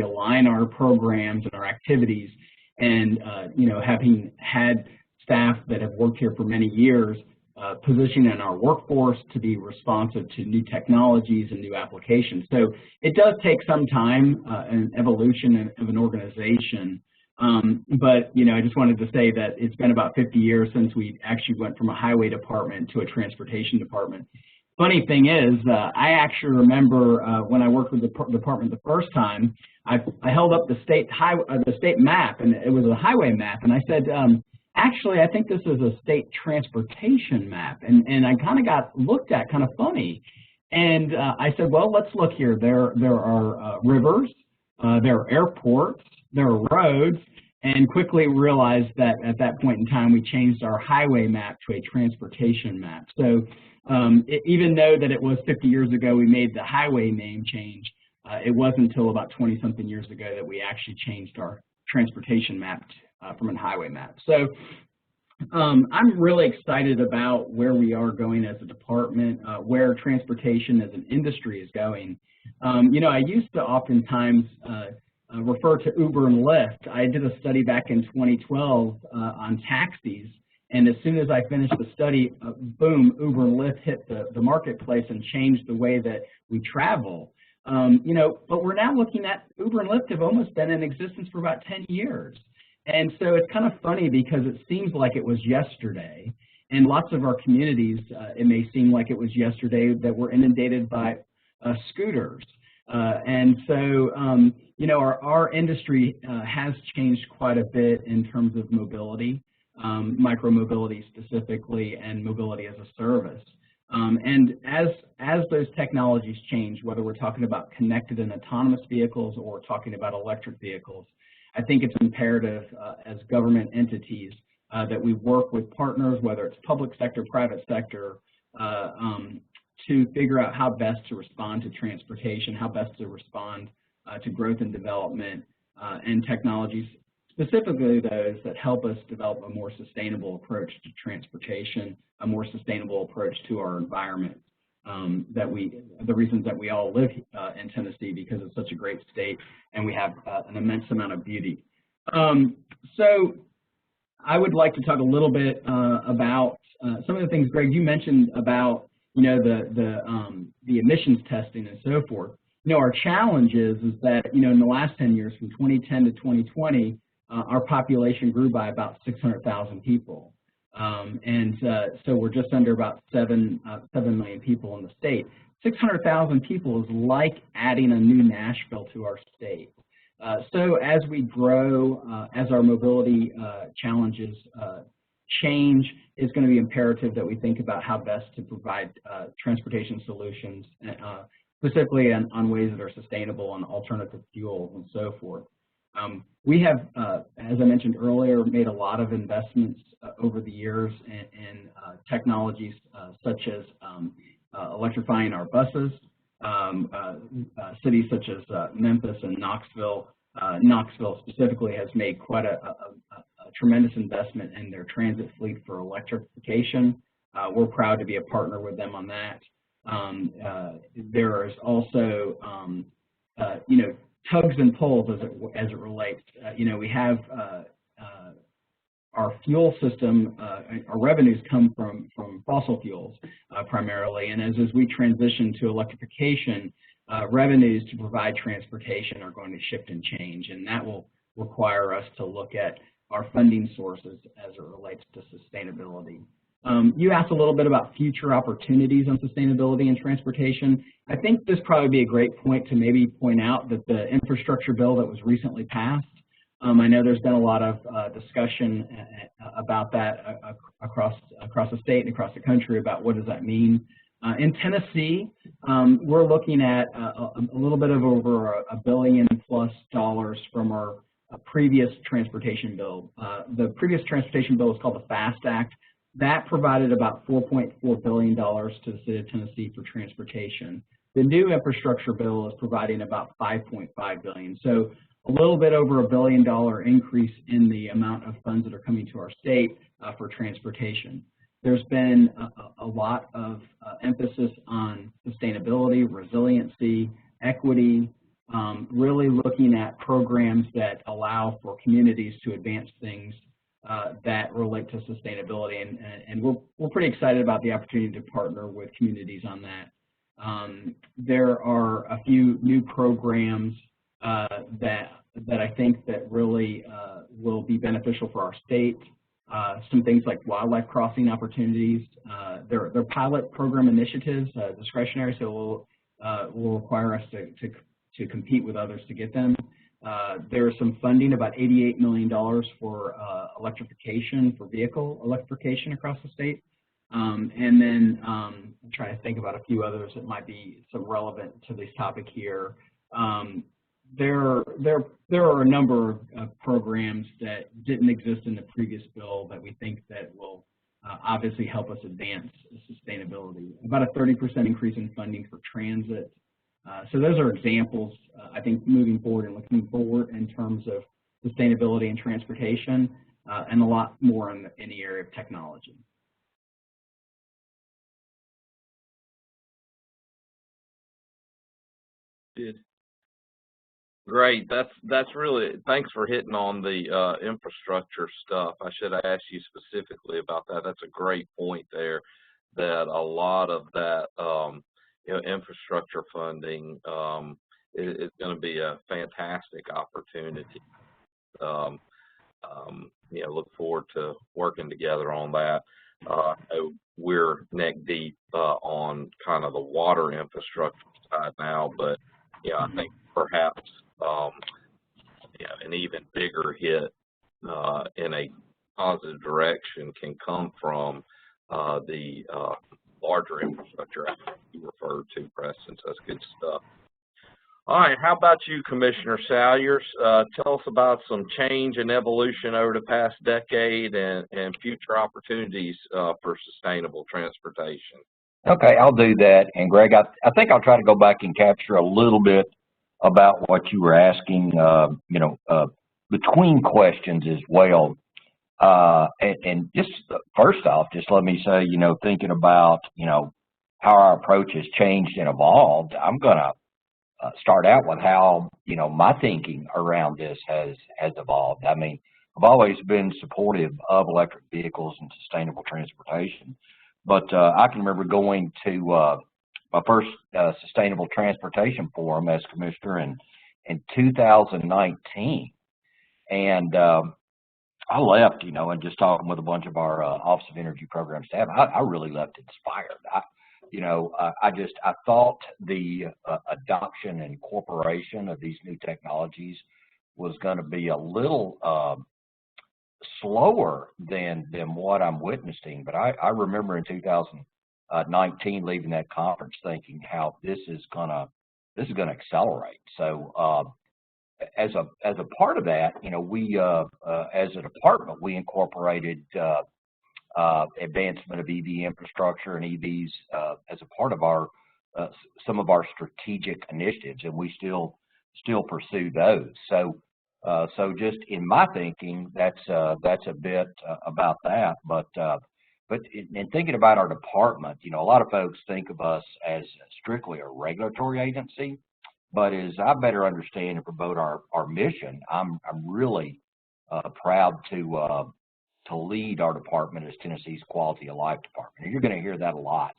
align our programs and our activities, and having had staff that have worked here for many years, positioning our workforce to be responsive to new technologies and new applications. So it does take some time, an evolution of an organization. But I just wanted to say that it's been about 50 years since we actually went from a highway department to a transportation department. Funny thing is, I actually remember when I worked with the department the first time, I held up the state map, and it was a highway map, and I said, actually, I think this is a state transportation map, and I kind of got looked at kind of funny, and I said, well, let's look here. There are rivers, there are airports, there are roads, and quickly realized that at that point in time we changed our highway map to a transportation map. So even though that it was 50 years ago we made the highway name change, it wasn't until about 20-something years ago that we actually changed our transportation map from a highway map. So I'm really excited about where we are going as a department, where transportation as an industry is going. I used to oftentimes refer to Uber and Lyft. I did a study back in 2012 on taxis, and as soon as I finished the study, boom, Uber and Lyft hit the marketplace and changed the way that we travel. But we're now looking at Uber and Lyft have almost been in existence for about 10 years. And so it's kind of funny because it seems like it was yesterday. And lots of our communities, it may seem like it was yesterday that we're inundated by scooters. And so, our industry has changed quite a bit in terms of mobility. micromobility specifically, and mobility as a service. And as those technologies change, whether we're talking about connected and autonomous vehicles or we're talking about electric vehicles, I think it's imperative as government entities that we work with partners, whether it's public sector, private sector, to figure out how best to respond to transportation, how best to respond to growth and development and technologies, specifically those that help us develop a more sustainable approach to transportation, a more sustainable approach to our environment. The reasons that we all live in Tennessee, because it's such a great state and we have an immense amount of beauty. So I would like to talk a little bit about some of the things, Greg, you mentioned about the emissions testing and so forth. Our challenge is that in the last 10 years, from 2010 to 2020, our population grew by about 600,000 people. So we're just under about 7 million people in the state. 600,000 people is like adding a new Nashville to our state. So as we grow, as our mobility challenges change, it's going to be imperative that we think about how best to provide transportation solutions, specifically on ways that are sustainable and alternative fuels and so forth. We have, as I mentioned earlier, made a lot of investments over the years in technologies such as electrifying our buses. Cities such as Memphis and Knoxville. Knoxville specifically has made quite a tremendous investment in their transit fleet for electrification. We're proud to be a partner with them on that. There is also, tugs and pulls as it relates. We have our fuel system, our revenues come from fossil fuels primarily, and as we transition to electrification, revenues to provide transportation are going to shift and change, and that will require us to look at our funding sources as it relates to sustainability. You asked a little bit about future opportunities on sustainability and transportation. I think this probably be a great point to maybe point out that the infrastructure bill that was recently passed, I know there's been a lot of discussion about that across the state and across the country about what does that mean. In Tennessee, we're looking at a little bit of over $1 billion+ from our previous transportation bill. The previous transportation bill is called the FAST Act. That provided about $4.4 billion to the state of Tennessee for transportation. The new infrastructure bill is providing about $5.5 billion. So a little bit over $1 billion increase in the amount of funds that are coming to our state for transportation. There's been a lot of emphasis on sustainability, resiliency, equity, really looking at programs that allow for communities to advance things that relate to sustainability, and we're pretty excited about the opportunity to partner with communities on that. There are a few new programs that I think that really will be beneficial for our state. Some things like wildlife crossing opportunities. They're pilot program initiatives, discretionary, so will require us to compete with others to get them. There's some funding, about $88 million for electrification, for vehicle electrification across the state. And then I'm trying to think about a few others that might be some relevant to this topic here. There are a number of programs that didn't exist in the previous bill that we think that will obviously help us advance sustainability. About a 30% increase in funding for transit. So those are examples, I think, moving forward and looking forward in terms of sustainability and transportation, and a lot more in the area of technology. Good. Great. That's really, thanks for hitting on the infrastructure stuff. I should have asked you specifically about that. That's a great point there, that a lot of that infrastructure funding is going to be a fantastic opportunity. Look forward to working together on that. We're neck deep on kind of the water infrastructure side now, but I think perhaps an even bigger hit in a positive direction can come from the larger infrastructure you referred to, Preston. So that's good stuff. All right, how about you, Commissioner Salyers? Tell us about some change and evolution over the past decade and future opportunities for sustainable transportation. Okay, I'll do that. And Greg, I think I'll try to go back and capture a little bit about what you were asking, between questions as well. And just first off, just let me say, thinking about, how our approach has changed and evolved, I'm going to start out with how, my thinking around this has evolved. I mean, I've always been supportive of electric vehicles and sustainable transportation, but I can remember going to my first Sustainable Transportation Forum as commissioner in 2019, and I left, and just talking with a bunch of our Office of Energy Program staff, I really left inspired. I thought the adoption and incorporation of these new technologies was going to be a little slower than what I'm witnessing. But I remember in 2019 leaving that conference thinking how this is gonna accelerate. So as a part of that, we as a department we incorporated advancement of EV infrastructure and EVs as a part of our some of our strategic initiatives, and we still pursue those. So just in my thinking, that's a bit about that. But in thinking about our department, a lot of folks think of us as strictly a regulatory agency, but as I better understand and promote our mission, I'm really proud to lead our department as Tennessee's Quality of Life Department. And you're going to hear that a lot.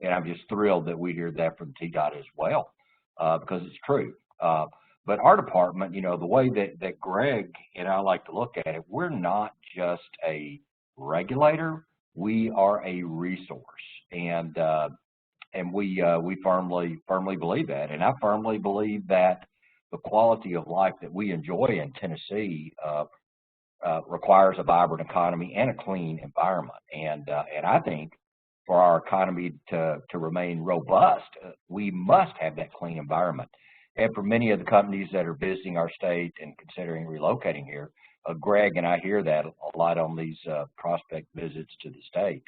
And I'm just thrilled that we hear that from TDOT as well, because it's true. But our department, the way that Greg and I like to look at it, we're not just a regulator, we are a resource. And we firmly believe that. And I firmly believe that the quality of life that we enjoy in Tennessee requires a vibrant economy and a clean environment. And I think for our economy to remain robust, we must have that clean environment. And for many of the companies that are visiting our state and considering relocating here, Greg and I hear that a lot on these prospect visits to the state.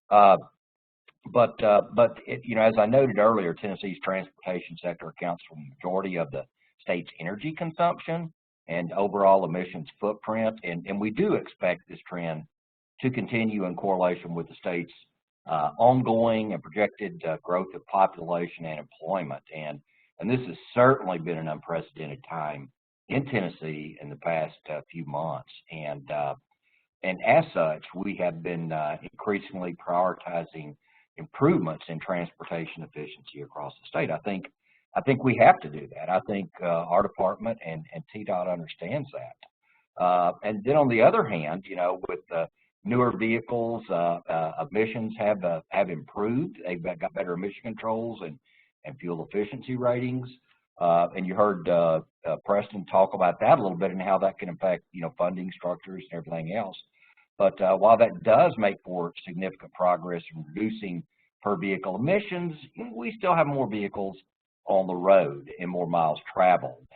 But as I noted earlier, Tennessee's transportation sector accounts for the majority of the state's energy consumption and overall emissions footprint, and we do expect this trend to continue in correlation with the state's ongoing and projected growth of population and employment. And this has certainly been an unprecedented time in Tennessee in the past few months. And as such, we have been increasingly prioritizing improvements in transportation efficiency across the state. I think we have to do that. I think our department and TDOT understands that. And then on the other hand, with newer vehicles, emissions have improved. They've got better emission controls and fuel efficiency ratings. And you heard Preston talk about that a little bit and how that can affect, funding structures and everything else. But while that does make for significant progress in reducing per vehicle emissions, we still have more vehicles on the road and more miles traveled.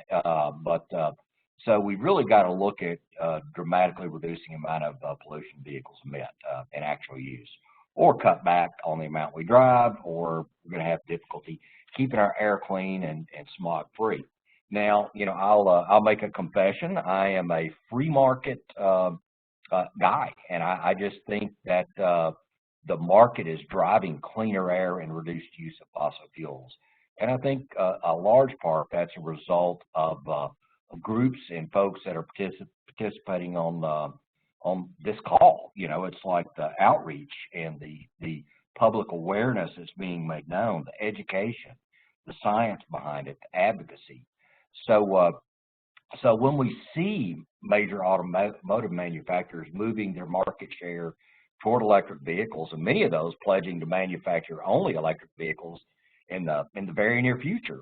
So we've really got to look at dramatically reducing the amount of pollution vehicles emit in actual use, or cut back on the amount we drive, or we're going to have difficulty keeping our air clean and smog free. Now, I'll make a confession. I am a free market guy, and I just think that the market is driving cleaner air and reduced use of fossil fuels. And I think a large part that's a result of groups and folks that are participating on this call. It's like the outreach and the public awareness that's being made known, the education, the science behind it, the advocacy. So when we see major automotive manufacturers moving their market share toward electric vehicles, and many of those pledging to manufacture only electric vehicles in the very near future,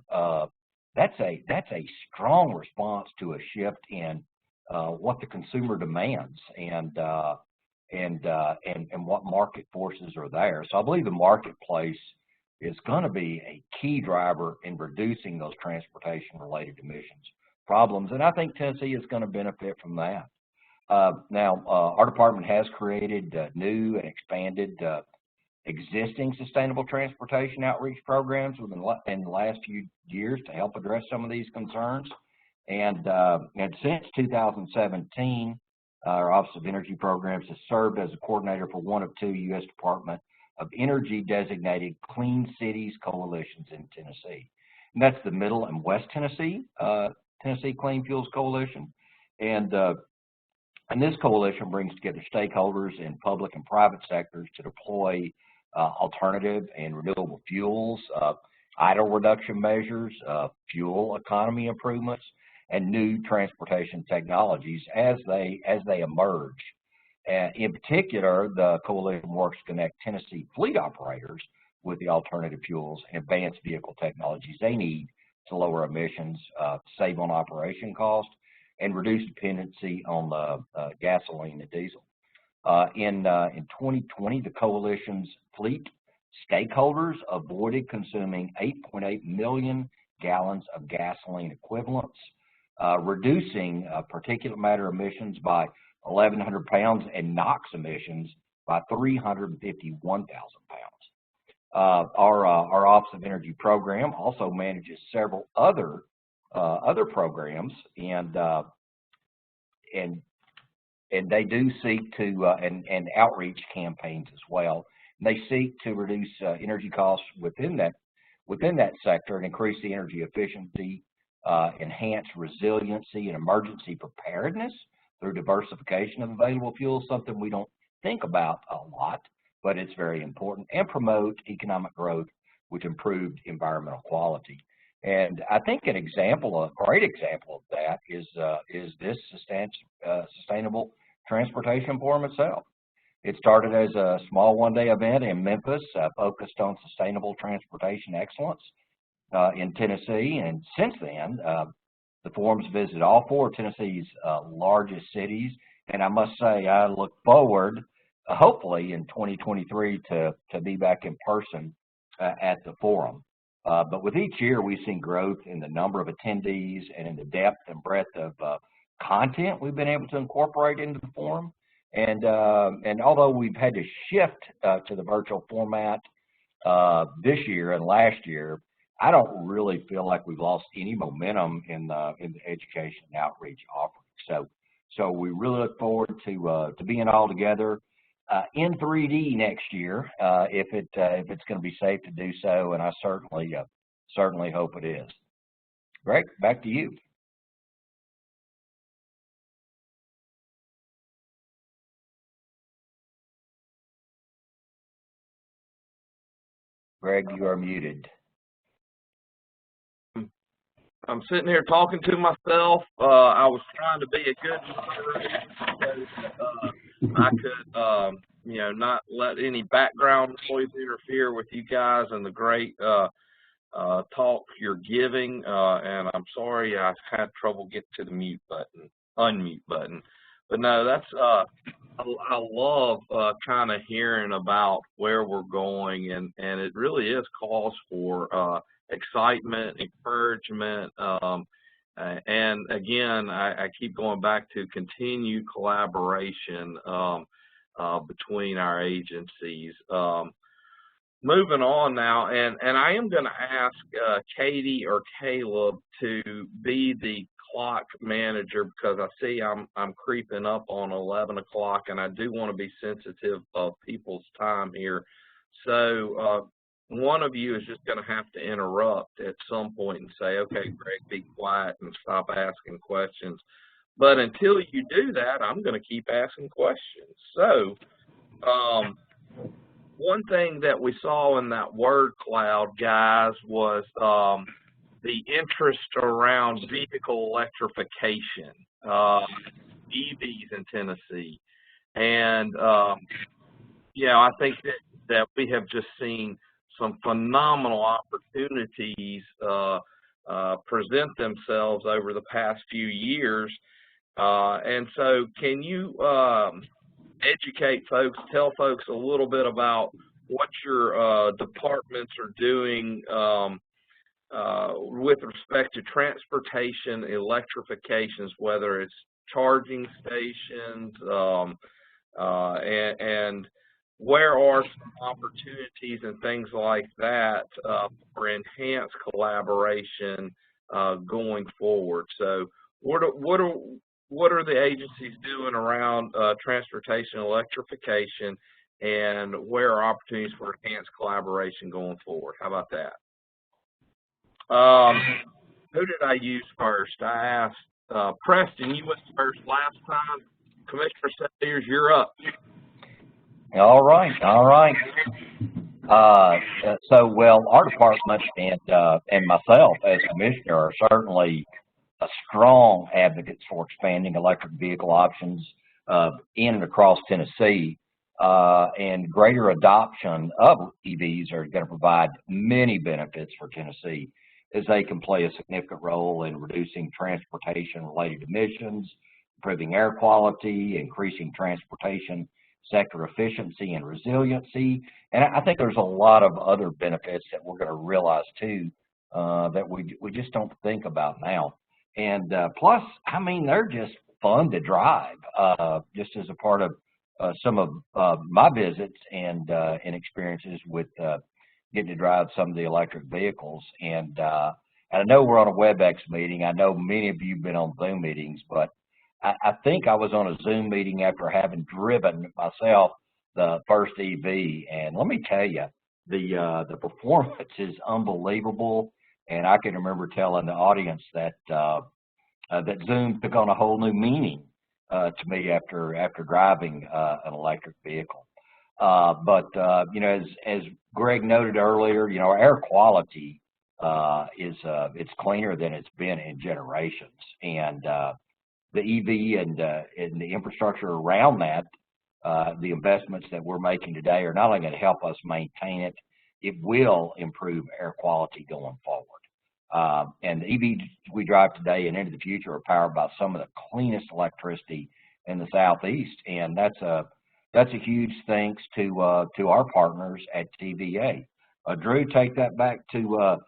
that's a strong response to a shift in what the consumer demands. And and what market forces are there. So I believe the marketplace is going to be a key driver in reducing those transportation-related emissions problems, and I think Tennessee is going to benefit from that. Now, our department has created new and expanded existing sustainable transportation outreach programs in the last few years to help address some of these concerns. And since 2017, our Office of Energy Programs has served as a coordinator for one of two U.S. Department of Energy designated Clean Cities coalitions in Tennessee. And that's the Middle and West Tennessee Clean Fuels Coalition. And this coalition brings together stakeholders in public and private sectors to deploy alternative and renewable fuels, idle reduction measures, fuel economy improvements, and new transportation technologies as they emerge. In particular, the coalition works to connect Tennessee fleet operators with the alternative fuels and advanced vehicle technologies they need to lower emissions, save on operation costs, and reduce dependency on gasoline and diesel. In 2020, the coalition's fleet stakeholders avoided consuming 8.8 million gallons of gasoline equivalents, reducing particulate matter emissions by 1,100 pounds and NOx emissions by 351,000 pounds. Our Office of Energy Program also manages several other programs, and they do seek to and outreach campaigns as well. And they seek to reduce energy costs within that sector and increase the energy efficiency, enhance resiliency and emergency preparedness through diversification of available fuels, something we don't think about a lot, but it's very important, and promote economic growth, which improved environmental quality. And I think a great example of that is this Sustainable Transportation Forum itself. It started as a small one-day event in Memphis, focused on sustainable transportation excellence in Tennessee, and since then, the forum's visited all four of Tennessee's largest cities, and I must say I look forward, hopefully in 2023, to be back in person at the forum. But with each year, we've seen growth in the number of attendees and in the depth and breadth of content we've been able to incorporate into the forum. And although we've had to shift to the virtual format this year and last year, I don't really feel like we've lost any momentum in the education and outreach offering. So we really look forward to being all together in 3D next year, if it's going to be safe to do so, and I certainly hope it is. Greg, back to you. Greg, you are muted. I'm sitting here talking to myself. I was trying to be a good moderator so I could, not let any background noise interfere with you guys and the great talk you're giving. And I'm sorry I had trouble getting to the unmute button. But no, that's I love kind of hearing about where we're going, and it really is cause for excitement, encouragement, and again, I keep going back to continued collaboration between our agencies. Moving on now, and I am going to ask Katie or Caleb to be the clock manager, because I see I'm creeping up on 11 o'clock, and I do want to be sensitive of people's time here. So one of you is just going to have to interrupt at some point and say, okay, Greg, be quiet and stop asking questions. But until you do that, I'm going to keep asking questions. So one thing that we saw in that word cloud, guys, was the interest around vehicle electrification, EVs in Tennessee. And, I think that we have just seen some phenomenal opportunities present themselves over the past few years. And so can you educate folks, tell folks a little bit about what your departments are doing with respect to transportation electrifications, whether it's charging stations, and where are some opportunities and things like that for enhanced collaboration going forward. So what are the agencies doing around transportation electrification, and where are opportunities for enhanced collaboration going forward? How about that? Who did I use first? I asked Preston, you went first last time. Commissioner Salyers, you're up. All right. So, well, our department and myself as commissioner are certainly strong advocates for expanding electric vehicle options in and across Tennessee. And greater adoption of EVs are going to provide many benefits for Tennessee, as they can play a significant role in reducing transportation-related emissions, improving air quality, increasing transportation sector efficiency and resiliency. And I think there's a lot of other benefits that we're going to realize too that we just don't think about now. And plus, I mean, they're just fun to drive. Just as a part of some of my visits and experiences with getting to drive some of the electric vehicles. And I know we're on a WebEx meeting. I know many of you have been on Zoom meetings, but I think I was on a Zoom meeting after having driven myself the first EV, and let me tell you, the performance is unbelievable. And I can remember telling the audience that that Zoom took on a whole new meaning to me after driving an electric vehicle. But you know, as Greg noted earlier, you know, our air quality is it's cleaner than it's been in generations, and the EV and the infrastructure around that, the investments that we're making today are not only going to help us maintain it, it will improve air quality going forward. And the EVs we drive today and into the future are powered by some of the cleanest electricity in the Southeast, and that's a huge thanks to our partners at TVA. Drew, take that back to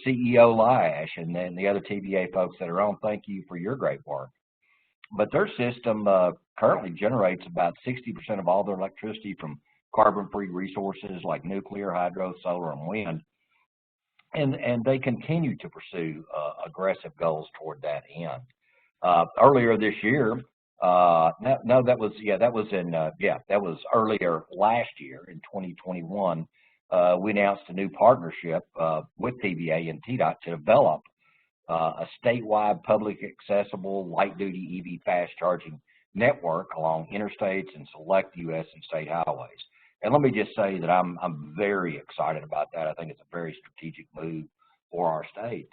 CEO Lash and then the other TVA folks that are on. Thank you for your great work. But their system currently generates about 60% of all their electricity from carbon-free resources like nuclear, hydro, solar, and wind. And they continue to pursue aggressive goals toward that end. Earlier this year, that was earlier last year in 2021. We announced a new partnership with TVA and TDOT to develop a statewide public accessible light-duty EV fast charging network along interstates and select U.S. and state highways. And let me just say that I'm very excited about that. I think it's a very strategic move for our state.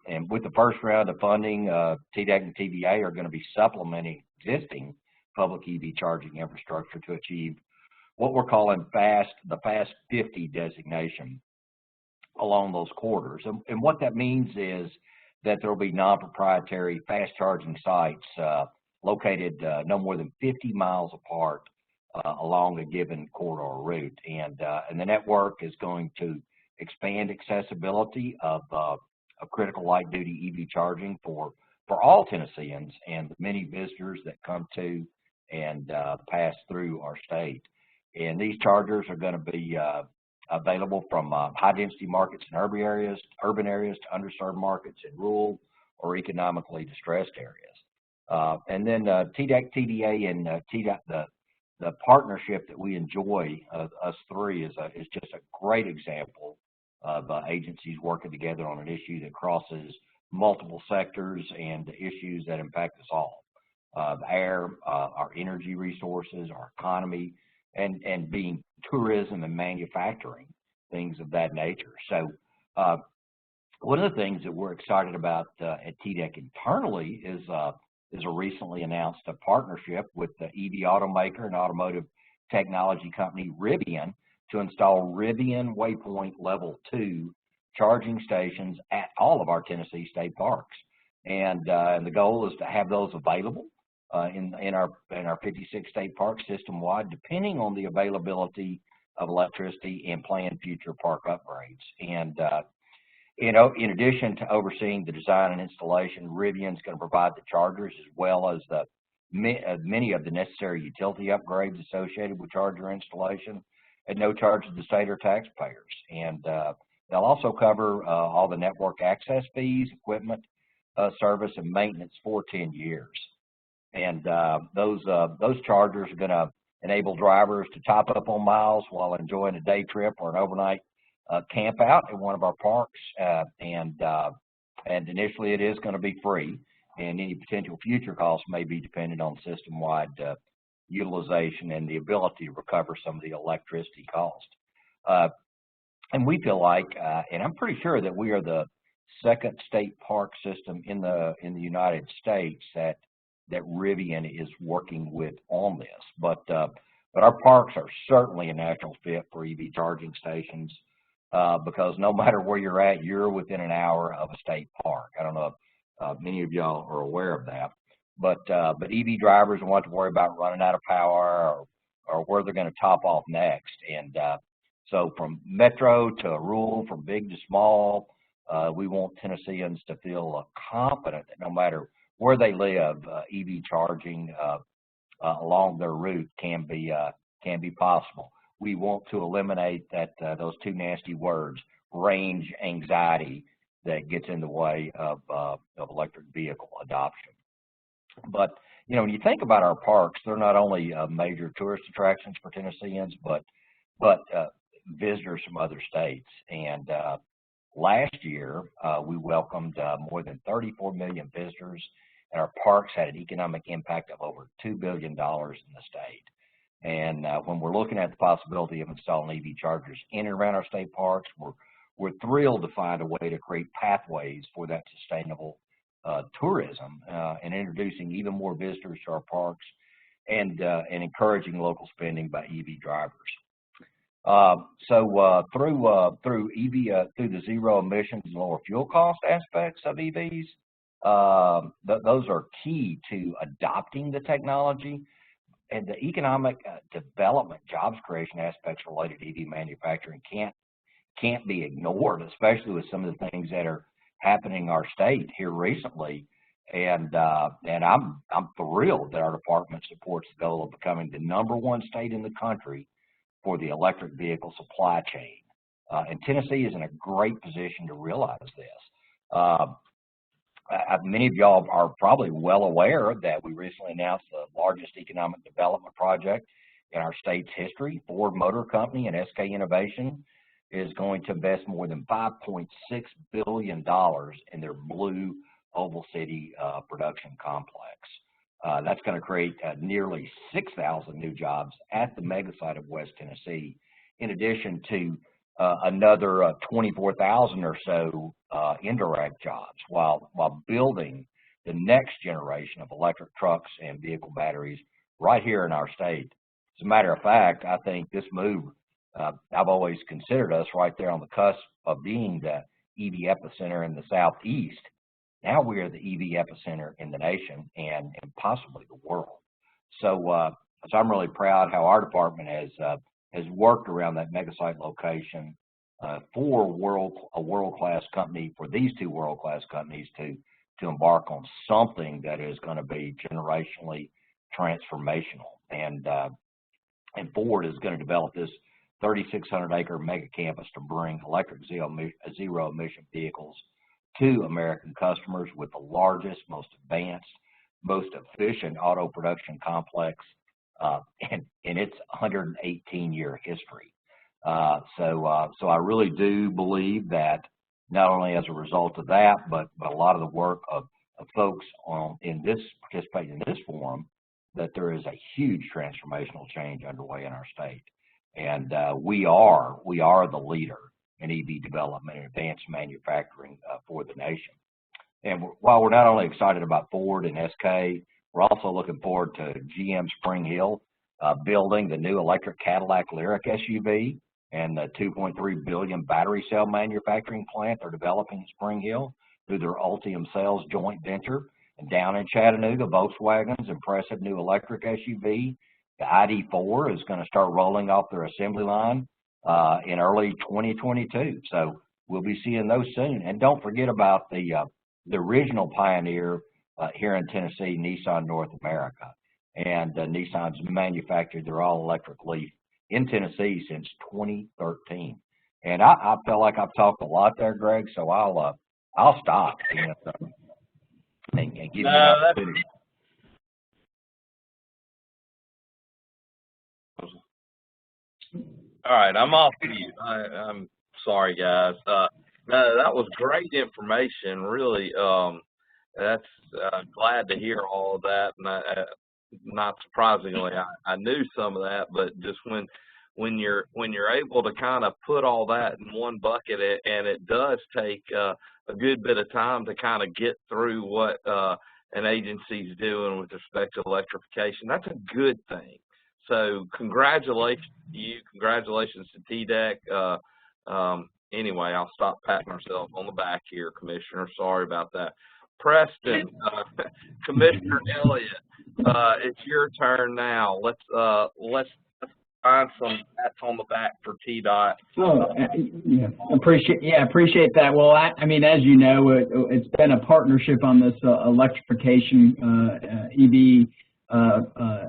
And with the first round of funding, TDEC and TVA are going to be supplementing existing public EV charging infrastructure to achieve what we're calling the Fast 50 designation along those corridors. And what that means is that there will be non-proprietary fast charging sites located no more than 50 miles apart along a given corridor route. And the network is going to expand accessibility of critical light-duty EV charging for all Tennesseans and the many visitors that come to and pass through our state. And these chargers are going to be available from high-density markets in urban areas to underserved markets in rural or economically distressed areas. And then TDEC, TDA, and TDOT, the partnership that we enjoy, us three, is just a great example of agencies working together on an issue that crosses multiple sectors and issues that impact us all. Air, our energy resources, our economy, and being tourism and manufacturing, things of that nature. So one of the things that we're excited about at TDEC internally is a recently announced partnership with the EV automaker and automotive technology company Rivian to install Rivian Waypoint Level 2 charging stations at all of our Tennessee state parks. And the goal is to have those available in our 56 state park system wide, depending on the availability of electricity and planned future park upgrades. And in addition to overseeing the design and installation, Rivian's going to provide the chargers as well as many of the necessary utility upgrades associated with charger installation at no charge to the state or taxpayers. And they'll also cover all the network access fees, equipment service, and maintenance for 10 years. And those chargers are going to enable drivers to top up on miles while enjoying a day trip or an overnight camp out at one of our parks. And initially it is going to be free, and any potential future costs may be dependent on system-wide utilization and the ability to recover some of the electricity cost. And we feel like, and I'm pretty sure that we are the second state park system in the United States that Rivian is working with on this. But our parks are certainly a natural fit for EV charging stations because no matter where you're at, you're within an hour of a state park. I don't know if many of y'all are aware of that. But EV drivers don't want to worry about running out of power or where they're going to top off next. And so from metro to rural, from big to small, we want Tennesseans to feel confident that no matter where they live, EV charging along their route can be possible. We want to eliminate those two nasty words, range anxiety, that gets in the way of electric vehicle adoption. But when you think about our parks, they're not only major tourist attractions for Tennesseans, but visitors from other states. And last year, we welcomed more than 34 million visitors, and our parks had an economic impact of over $2 billion in the state. And when we're looking at the possibility of installing EV chargers in and around our state parks, we're thrilled to find a way to create pathways for that sustainable tourism and introducing even more visitors to our parks and encouraging local spending by EV drivers. So through the zero emissions and lower fuel cost aspects of EVs, those are key to adopting the technology, and the economic development, jobs creation aspects related to EV manufacturing can't be ignored, especially with some of the things that are happening in our state here recently. And I'm thrilled that our department supports the goal of becoming the #1 state in the country for the electric vehicle supply chain. And Tennessee is in a great position to realize this. Many of y'all are probably well aware that we recently announced the largest economic development project in our state's history. Ford Motor Company and SK Innovation is going to invest more than $5.6 billion in their Blue Oval City production complex. That's going to create nearly 6,000 new jobs at the mega site of West Tennessee, in addition to another 24,000 or so indirect jobs, while building the next generation of electric trucks and vehicle batteries right here in our state. As a matter of fact, I think this move, I've always considered us right there on the cusp of being the EV epicenter in the Southeast. Now we are the EV epicenter in the nation and possibly the world. So I'm really proud how our department has worked around that mega site location for a world-class company, for these two world-class companies to embark on something that is going to be generationally transformational. And Ford is going to develop this 3,600-acre mega campus to bring electric zero-emission vehicles to American customers with the largest, most advanced, most efficient auto production complex in its 118-year history. So I really do believe that not only as a result of that, but a lot of the work of folks participating in this forum, that there is a huge transformational change underway in our state. And we are the leader in EV development and advanced manufacturing for the nation. And while we're not only excited about Ford and SK, we're also looking forward to GM Spring Hill building the new electric Cadillac Lyriq SUV and the $2.3 billion battery cell manufacturing plant they're developing in Spring Hill through their Ultium Cells joint venture. And down in Chattanooga, Volkswagen's impressive new electric SUV, the ID4, is going to start rolling off their assembly line in early 2022. So we'll be seeing those soon. And don't forget about the original pioneer here in Tennessee, Nissan North America. And Nissan's manufactured their all-electric Leaf in Tennessee since 2013. And I feel like I've talked a lot there, Greg, so I'll stop and give you an opportunity. All right, I'm off mute. I'm sorry, guys. No, that was great information. Really, that's glad to hear all of that. And not surprisingly, I knew some of that, but just when you're able to kind of put all that in one bucket, and it does take a good bit of time to kind of get through what an agency's doing with respect to electrification, that's a good thing. So congratulations to you. Congratulations to TDEC. Anyway, I'll stop patting ourselves on the back here, Commissioner. Sorry about that. Preston, Commissioner Elliot, it's your turn now. Let's find some pats on the back for TDOT. Oh, yeah, appreciate that. Well, I mean, as you know, it's been a partnership on this electrification EV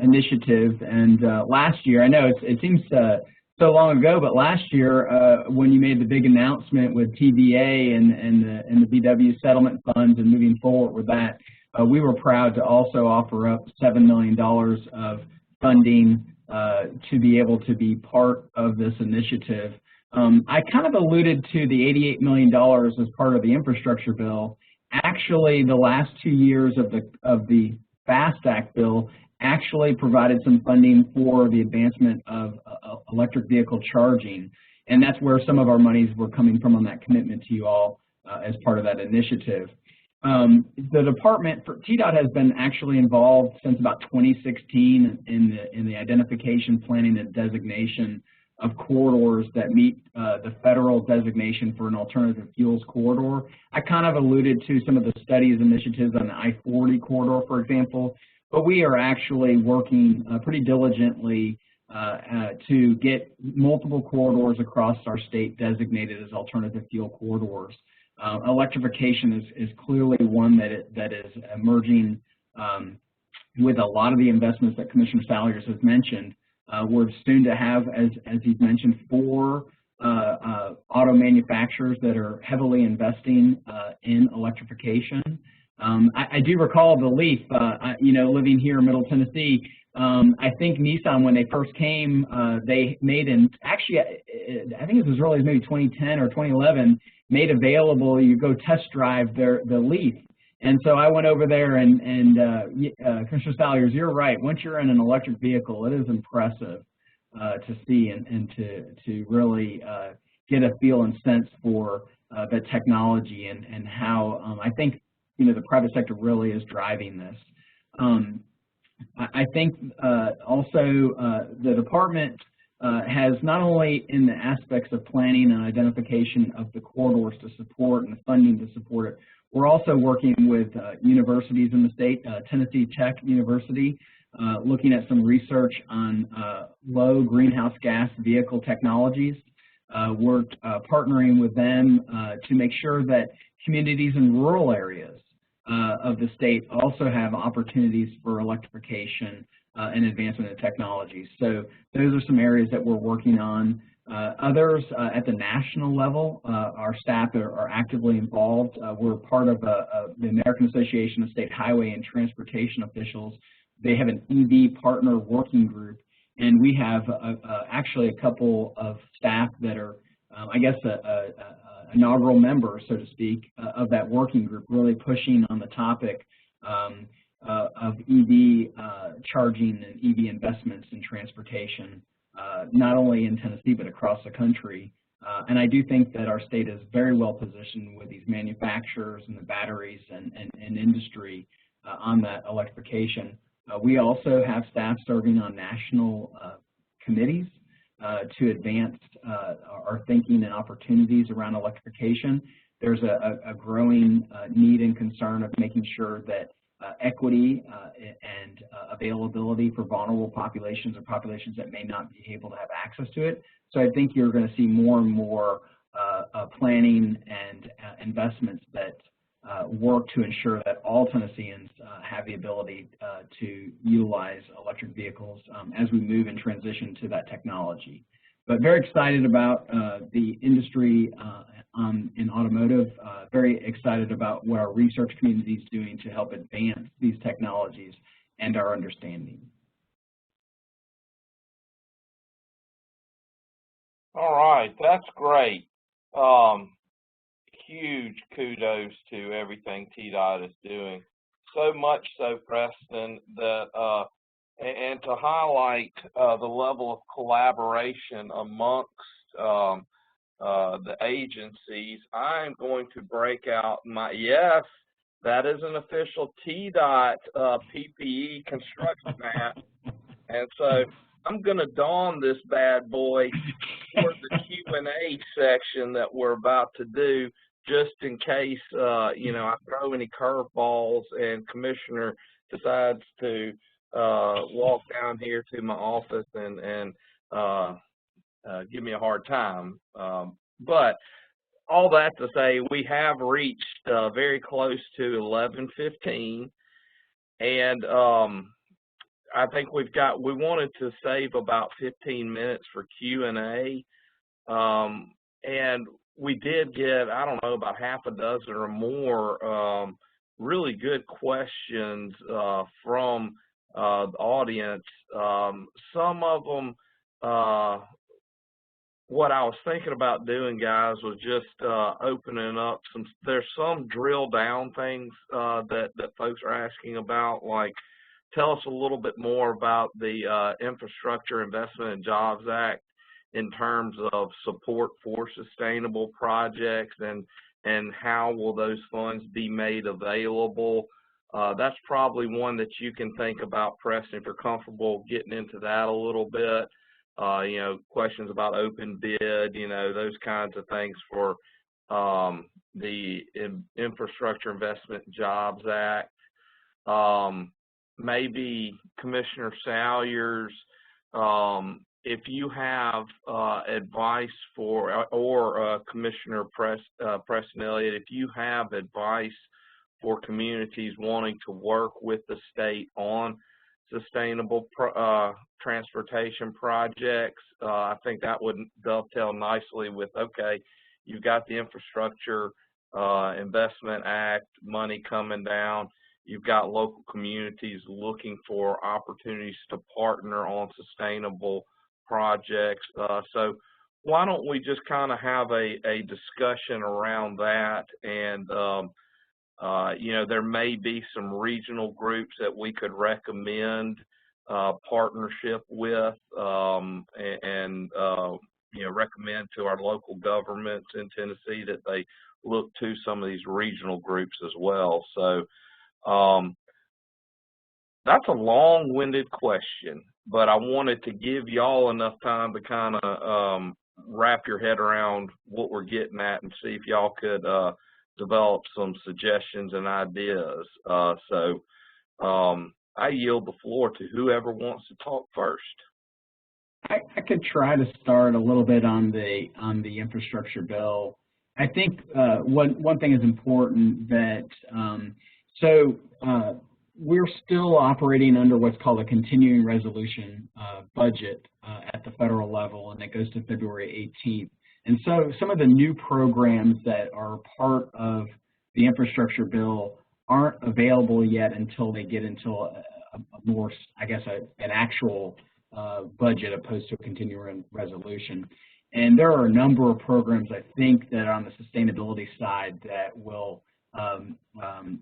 initiative, and last year, I know it seems so long ago, but last year when you made the big announcement with TVA and the VW settlement funds and moving forward with that, we were proud to also offer up $7 million of funding to be able to be part of this initiative. I kind of alluded to the $88 million as part of the infrastructure bill. Actually, the last 2 years of the FAST Act bill actually provided some funding for the advancement of electric vehicle charging, and that's where some of our monies were coming from on that commitment to you all as part of that initiative. The department for TDOT has been actually involved since about 2016 in the identification, planning, and designation of corridors that meet the federal designation for an alternative fuels corridor. I kind of alluded to some of the studies initiatives on the I-40 corridor, for example, but we are actually working pretty diligently to get multiple corridors across our state designated as alternative fuel corridors. Electrification is clearly one that is emerging with a lot of the investments that Commissioner Salyers has mentioned. We're soon to have, as he's mentioned, 4 auto manufacturers that are heavily investing in electrification. I do recall the Leaf, living here in Middle Tennessee, I think Nissan, when they first came, they made, actually, I think it was as early as maybe 2010 or 2011, made available, you go test drive the Leaf. And so I went over there and Commissioner Salyers, you're right. Once you're in an electric vehicle, it is impressive to see and to really get a feel and sense for the technology and how I think the private sector really is driving this. I think also the department has not only in the aspects of planning and identification of the corridors to support and the funding to support it, we're also working with universities in the state, Tennessee Tech University, looking at some research on low greenhouse gas vehicle technologies. We're partnering with them to make sure that communities in rural areas of the state also have opportunities for electrification and advancement of technologies. So those are some areas that we're working on. Others at the national level, our staff are actively involved. We're part of the American Association of State Highway and Transportation Officials. They have an EV partner working group, and we have actually a couple of staff that are, I guess, inaugural members, so to speak, of that working group, really pushing on the topic of EV charging and EV investments in transportation, not only in Tennessee but across the country. And I do think that our state is very well positioned with these manufacturers and the batteries and industry on that electrification. We also have staff serving on national committees to advance our thinking and opportunities around electrification. There's a growing need and concern of making sure that equity and availability for vulnerable populations or populations that may not be able to have access to it. So I think you're going to see more and more planning and investments that work to ensure that all Tennesseans have the ability to utilize electric vehicles as we move and transition to that technology. But very excited about the industry in automotive, very excited about what our research community is doing to help advance these technologies and our understanding. All right, that's great. Huge kudos to everything TDOT is doing. So much so, Preston, that and to highlight the level of collaboration amongst the agencies, I'm going to break out my, yes, that is an official TDOT PPE construction map. And so I'm going to don this bad boy for the Q&A section that we're about to do, just in case, you know, I throw any curveballs and Commissioner decides to walk down here to my office and give me a hard time. But all that to say, we have reached very close to 11:15, and I think we wanted to save about 15 minutes for Q&A, and we did get, I don't know, about half a dozen or more really good questions from the audience. Some of them, what I was thinking about doing, guys, was just opening up there's some drill down things that folks are asking about, like, tell us a little bit more about the Infrastructure Investment and Jobs Act in terms of support for sustainable projects, and how will those funds be made available. That's probably one that you can think about, Preston, if you're comfortable getting into that a little bit. You know, questions about open bid, you know, those kinds of things for the Infrastructure Investment and Jobs Act. Maybe Commissioner Salyers, if you have advice for, or Commissioner Preston Elliot, if you have advice for communities wanting to work with the state on sustainable transportation projects, I think that would dovetail nicely with, okay, you've got the Infrastructure Investment Act money coming down, you've got local communities looking for opportunities to partner on sustainable projects. So why don't we just kind of have a discussion around that, and you know, there may be some regional groups that we could recommend partnership with, and you know, recommend to our local governments in Tennessee that they look to some of these regional groups as well. So that's a long-winded question, but I wanted to give y'all enough time to kind of wrap your head around what we're getting at and see if y'all could develop some suggestions and ideas. So I yield the floor to whoever wants to talk first. I could try to start a little bit on the infrastructure bill. I think one thing is important that we're still operating under what's called a continuing resolution budget at the federal level, and it goes to February 18th. And so some of the new programs that are part of the infrastructure bill aren't available yet until they get into a more, I guess, an actual budget opposed to a continuing resolution. And there are a number of programs, I think, that are on the sustainability side that will,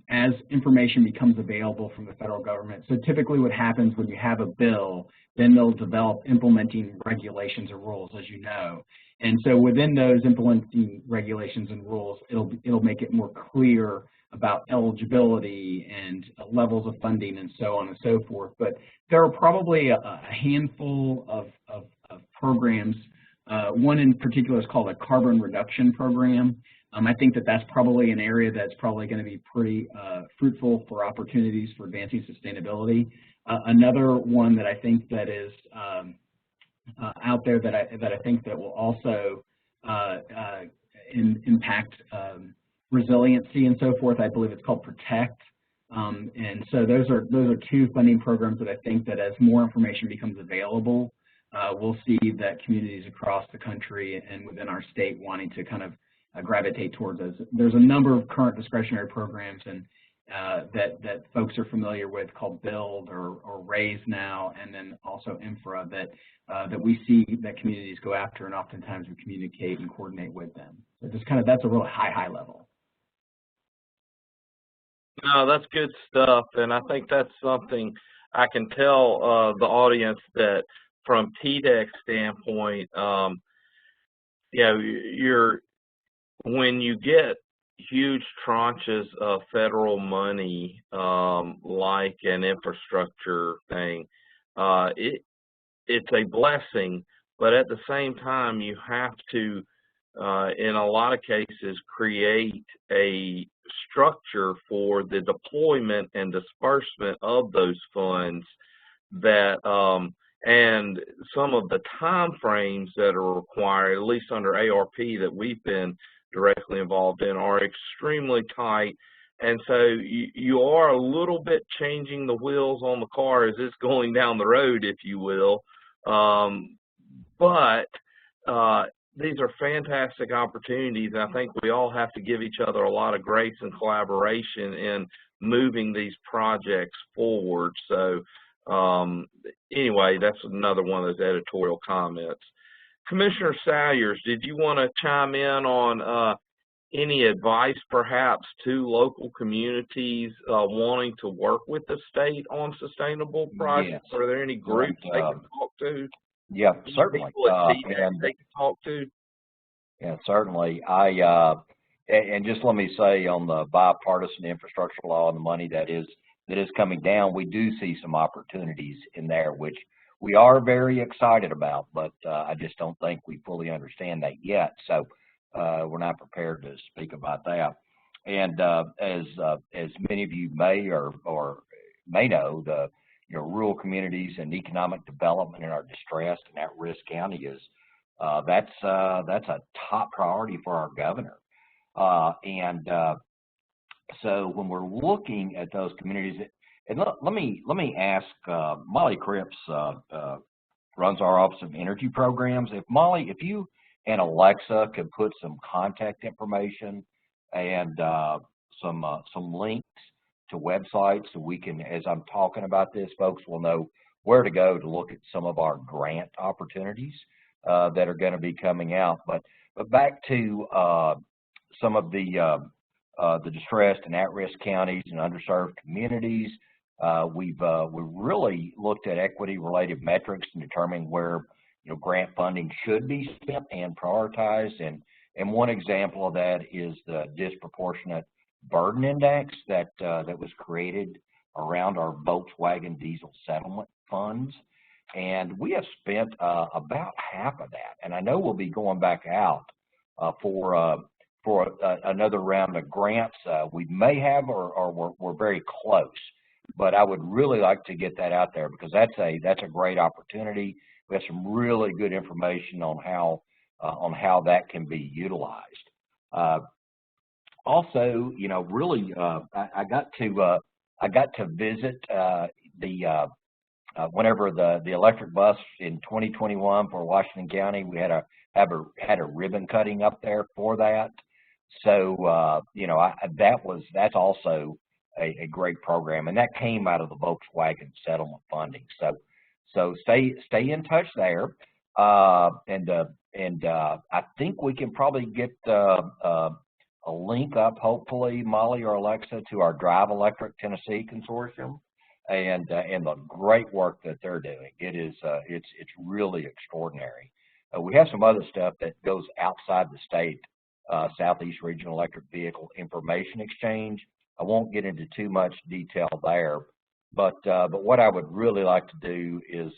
as information becomes available from the federal government. So typically what happens when you have a bill, then they'll develop implementing regulations or rules, as you know. And so within those implementing regulations and rules, it'll make it more clear about eligibility and levels of funding and so on and so forth. But there are probably a handful of programs. One in particular is called a carbon reduction program. I think that that's probably an area that's probably going to be pretty fruitful for opportunities for advancing sustainability. Another one that I think that is out there that I think that will also impact resiliency and so forth, I believe it's called Protect. And so those are two funding programs that I think that as more information becomes available, we'll see that communities across the country and within our state wanting to kind of gravitate towards those. There's a number of current discretionary programs and that folks are familiar with called BUILD or RAISE now, and then also INFRA that we see that communities go after, and oftentimes we communicate and coordinate with them. So just kind of, that's a real high level. No, that's good stuff, and I think that's something I can tell the audience that from TDEC standpoint, when you get huge tranches of federal money like an infrastructure thing, it's a blessing, but at the same time you have to, in a lot of cases, create a structure for the deployment and disbursement of those funds that and some of the time frames that are required, at least under ARP that we've been directly involved in, are extremely tight. And so you are a little bit changing the wheels on the car as it's going down the road, if you will. But these are fantastic opportunities. I think we all have to give each other a lot of grace and collaboration in moving these projects forward. So anyway, that's another one of those editorial comments. Commissioner Salyers, did you want to chime in on any advice perhaps to local communities wanting to work with the state on sustainable projects? Yes. Are there any groups they can talk to? Yeah, certainly. People at TDEC they can talk to? Yeah, certainly. And just let me say, on the bipartisan infrastructure law and the money that is coming down, we do see some opportunities in there, which we are very excited about, but I just don't think we fully understand that yet. So we're not prepared to speak about that. And as many of you may or may know, the rural communities and economic development in our distressed and at-risk county is that's a top priority for our governor. So when we're looking at those communities, and let me ask Molly Cripps runs our Office of Energy Programs. If you and Alexa could put some contact information and some links to websites, so we can, as I'm talking about this, folks will know where to go to look at some of our grant opportunities that are going to be coming out. But back to some of the distressed and at-risk counties and underserved communities. We've really looked at equity-related metrics and determining where grant funding should be spent and prioritized. And one example of that is the disproportionate burden index that was created around our Volkswagen diesel settlement funds. And we have spent about half of that. And I know we'll be going back out for another round of grants. We may have, or we're very close. But I would really like to get that out there, because that's a great opportunity. We have some really good information on how that can be utilized. Also, really, I got to visit whenever the electric bus in 2021 for Washington County. We had a ribbon cutting up there for that. So that's also a great program, and that came out of the Volkswagen settlement funding. So stay in touch there, and I think we can probably get a link up, hopefully, Molly or Alexa, to our Drive Electric Tennessee consortium, and the great work that they're doing. It's really extraordinary. We have some other stuff that goes outside the state, Southeast Regional Electric Vehicle Information Exchange. I won't get into too much detail there, but what I would really like to do is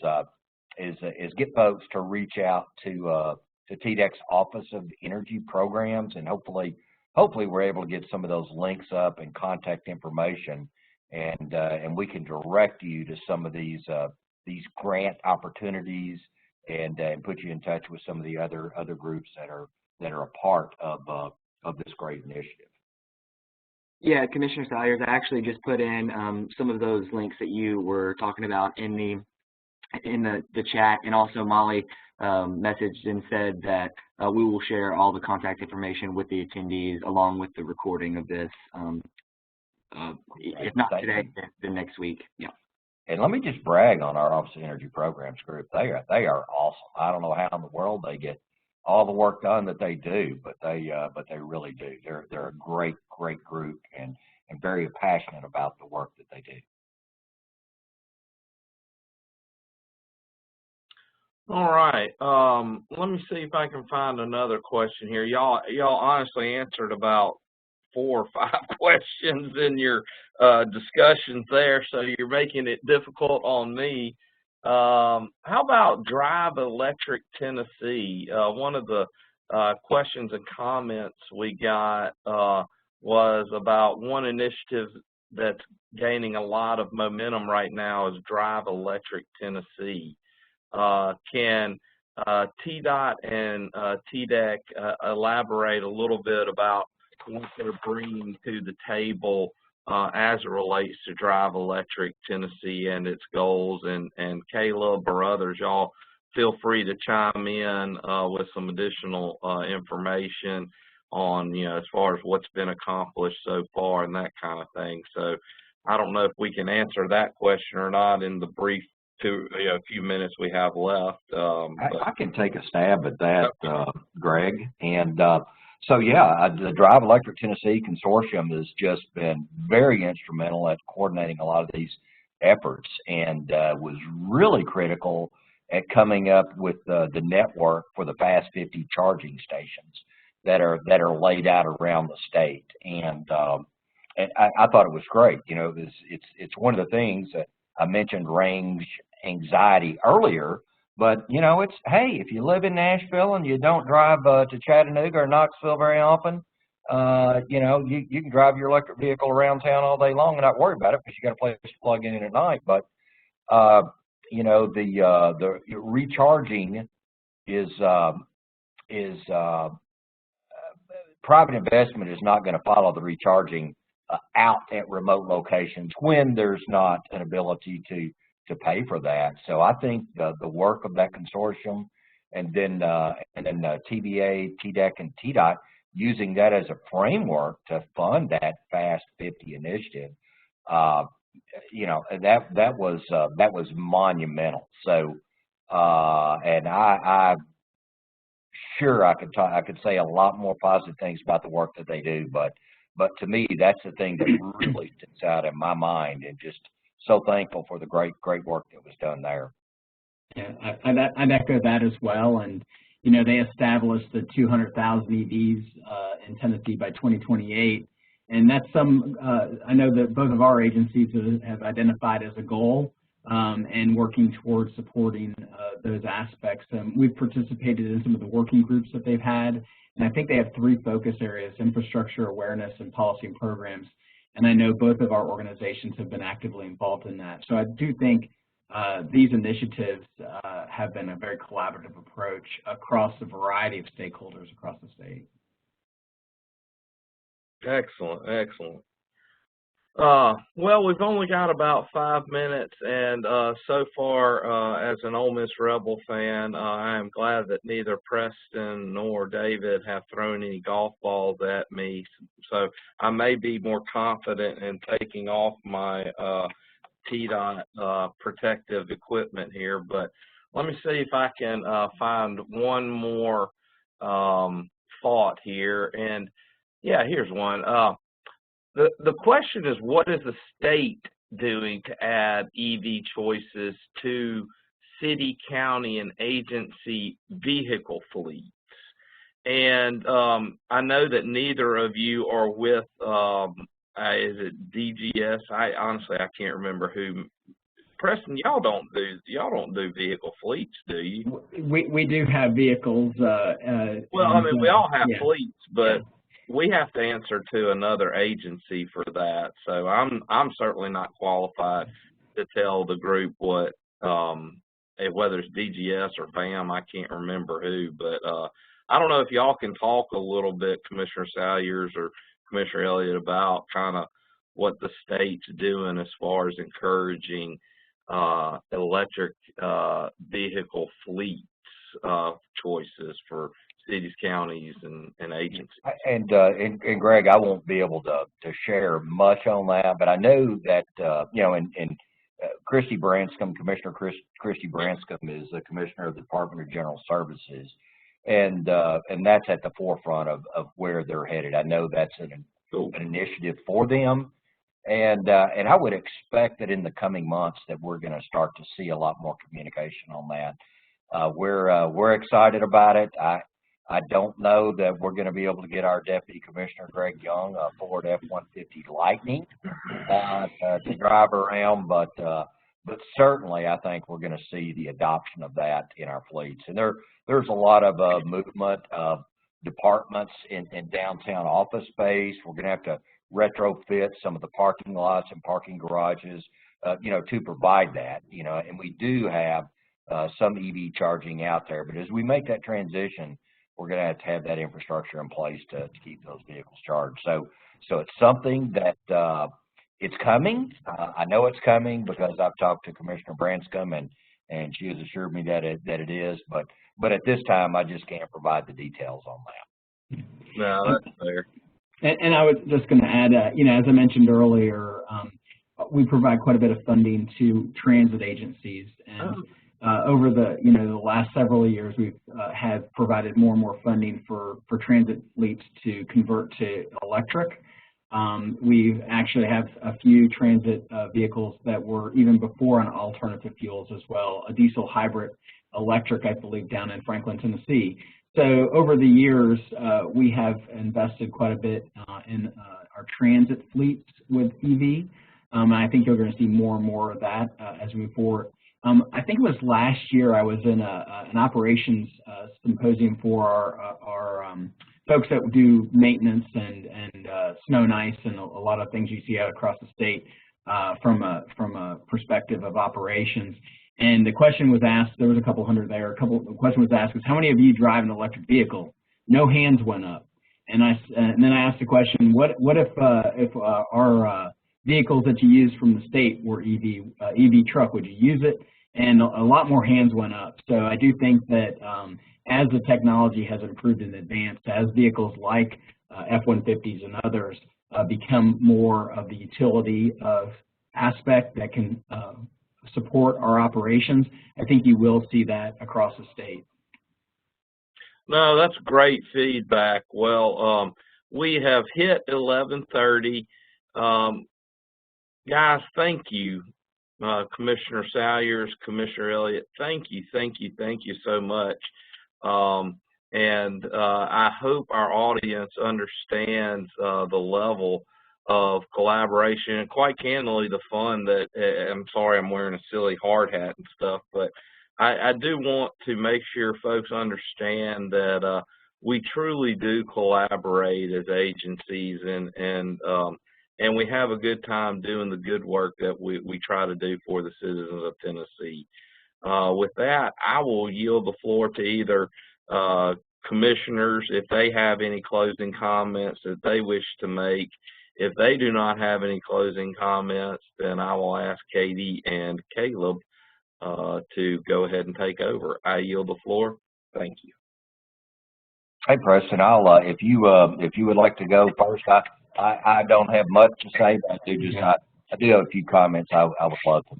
get folks to reach out to TDEC's Office of Energy Programs, and hopefully hopefully we're able to get some of those links up and contact information, and we can direct you to some of these grant opportunities, and put you in touch with some of the other groups that are a part of this great initiative. Yeah, Commissioner Salyers, I actually just put in some of those links that you were talking about in the chat, and also Molly messaged and said that we will share all the contact information with the attendees along with the recording of this. If not today, then next week. Yeah. And let me just brag on our Office of Energy Programs group. They are awesome. I don't know how in the world they get all the work done that they do, but they really do. They're a great group, and very passionate about the work that they do. All right. Let me see if I can find another question here. Y'all honestly answered about 4 or 5 questions in your discussions there, so you're making it difficult on me. How about Drive Electric Tennessee? One of the questions and comments we got was about one initiative that's gaining a lot of momentum right now is Drive Electric Tennessee. Can TDOT and TDEC elaborate a little bit about what they're bringing to the table as it relates to Drive Electric Tennessee and its goals? And Caleb or others, y'all feel free to chime in with some additional information on, as far as what's been accomplished so far and that kind of thing. So I don't know if we can answer that question or not in the brief a few minutes we have left. I can take a stab at that, Greg. And so, yeah, the Drive Electric Tennessee Consortium has just been very instrumental at coordinating a lot of these efforts, and was really critical at coming up with the network for the Fast 50 charging stations that are laid out around the state. And I thought it was great. It's one of the things that I mentioned range anxiety earlier, but it's, hey, if you live in Nashville and you don't drive to Chattanooga or Knoxville very often, you can drive your electric vehicle around town all day long and not worry about it because you got a place to plug in at night. But the recharging is private investment is not going to follow the recharging out at remote locations when there's not an ability to pay for that. So I think the work of that consortium, and then TVA, TDEC, and TDOT using that as a framework to fund that Fast 50 initiative, that was monumental. So and I sure I could say a lot more positive things about the work that they do, but to me, that's the thing that really sticks out in my mind, and just so thankful for the great work that was done there. Yeah, I'd echo that as well. And, they established the 200,000 EVs in Tennessee by 2028. And that's I know that both of our agencies have identified as a goal, and working towards supporting those aspects. We've participated in some of the working groups that they've had, and I think they have 3 focus areas: infrastructure, awareness, and policy and programs. And I know both of our organizations have been actively involved in that. So I do think these initiatives have been a very collaborative approach across a variety of stakeholders across the state. Excellent, excellent. Well, we've only got about 5 minutes, and so far, as an Ole Miss Rebel fan, I am glad that neither Preston nor David have thrown any golf balls at me, so I may be more confident in taking off my TDOT protective equipment here. But let me see if I can find one more thought here. And yeah, here's one. The question is, what is the state doing to add EV choices to city, county, and agency vehicle fleets? And I know that neither of you are with, is it DGS? Honestly, I can't remember who. Preston, y'all don't do vehicle fleets, do you? We do have vehicles. Well, I mean, we all have fleets, but we have to answer to another agency for that. So I'm certainly not qualified to tell the group what, whether it's DGS or BAM, I can't remember who, but I don't know if y'all can talk a little bit, Commissioner Salyers or Commissioner Elliot, about kind of what the state's doing as far as encouraging electric vehicle fleets choices for cities, counties, and agencies. And Greg, I won't be able to share much on that, but I know that you know, and Christy Branscombe, Commissioner Christy Branscombe is the Commissioner of the Department of General Services, and that's at the forefront of where they're headed. I know that's an initiative for them, and I would expect that in the coming months that we're going to start to see a lot more communication on that. We're excited about it. I don't know that we're going to be able to get our Deputy Commissioner Greg Young a Ford F-150 Lightning to drive around, but certainly I think we're going to see the adoption of that in our fleets. And there's a lot of movement of departments in downtown office space. We're going to have to retrofit some of the parking lots and parking garages, you know, to provide that, you know, and we do have some EV charging out there. But as we make that transition, we're going to have that infrastructure in place to keep those vehicles charged. So it's something that it's coming. I know it's coming because I've talked to Commissioner Branscombe and she has assured me that it is. But at this time, I just can't provide the details on that. No, that's fair. And I was just going to add, you know, as I mentioned earlier, we provide quite a bit of funding to transit agencies, and over the last several years, we've have provided more and more funding for transit fleets to convert to electric. We actually have a few transit vehicles that were even before on alternative fuels as well, a diesel hybrid electric, I believe, down in Franklin, Tennessee. So over the years, we have invested quite a bit in our transit fleets with EV. And I think you're going to see more and more of that as we move forward. I think it was last year I was in an operations symposium for our folks that do maintenance and snow and ice and a lot of things you see out across the state from a perspective of operations. And the question was asked, there was a couple hundred there, the question was asked was, how many of you drive an electric vehicle? No hands went up. And then I asked the question, what if our vehicles that you use from the state were EV truck, would you use it? And a lot more hands went up. So I do think that as the technology has improved and advanced, as vehicles like F-150s and others become more of the utility of aspect that can support our operations, I think you will see that across the state. No, that's great feedback. Well, we have hit 11:30. Guys, thank you. Commissioner Salyers, Commissioner Elliot, thank you so much. And I hope our audience understands the level of collaboration and, quite candidly, the fun that, I'm sorry I'm wearing a silly hard hat and stuff, but I do want to make sure folks understand that we truly do collaborate as agencies, and we have a good time doing the good work that we try to do for the citizens of Tennessee. With that, I will yield the floor to either commissioners if they have any closing comments that they wish to make. If they do not have any closing comments, then I will ask Katie and Caleb to go ahead and take over. I yield the floor. Thank you. Hey, Preston, I'll if you would like to go first. I don't have much to say, but I do have a few comments I would love to.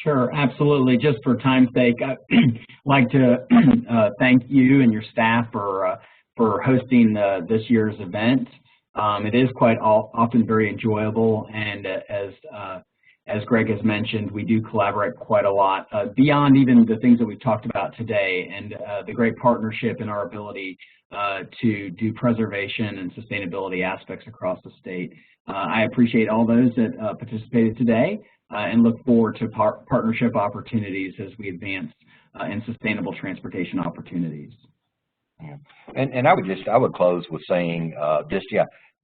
Sure, absolutely. Just for time's sake, I'd like to thank you and your staff for hosting this year's event. It is quite often very enjoyable, and as Greg has mentioned, we do collaborate quite a lot beyond even the things that we've talked about today, and the great partnership in our ability to do preservation and sustainability aspects across the state. I appreciate all those that participated today and look forward to partnership opportunities as we advance in sustainable transportation opportunities. Yeah. And I would close with saying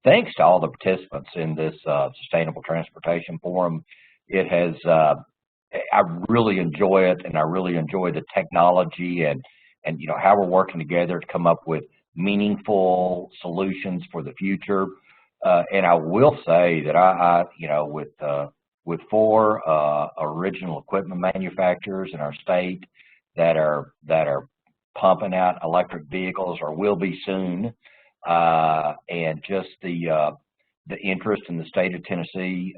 thanks to all the participants in this Sustainable Transportation Forum. It has I really enjoy it, and I really enjoy the technology and how we're working together to come up with meaningful solutions for the future. And I will say that I with 4 original equipment manufacturers in our state that are pumping out electric vehicles or will be soon, and just the interest in the state of Tennessee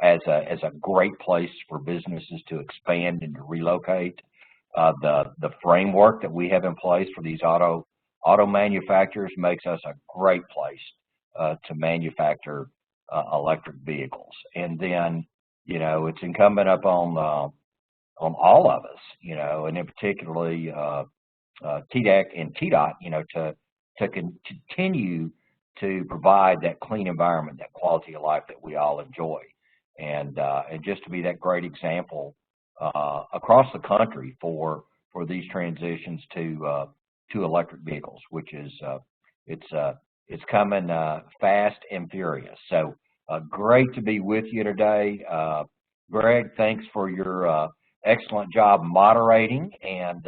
as a great place for businesses to expand and to relocate. The framework that we have in place for these auto manufacturers makes us a great place to manufacture electric vehicles. And then, it's incumbent upon all of us, and in particularly TDEC and TDOT, to continue to provide that clean environment, that quality of life that we all enjoy, and just to be that great example across the country for these transitions to electric vehicles, which is it's coming fast and furious. So great to be with you today, Greg. Thanks for your excellent job moderating, and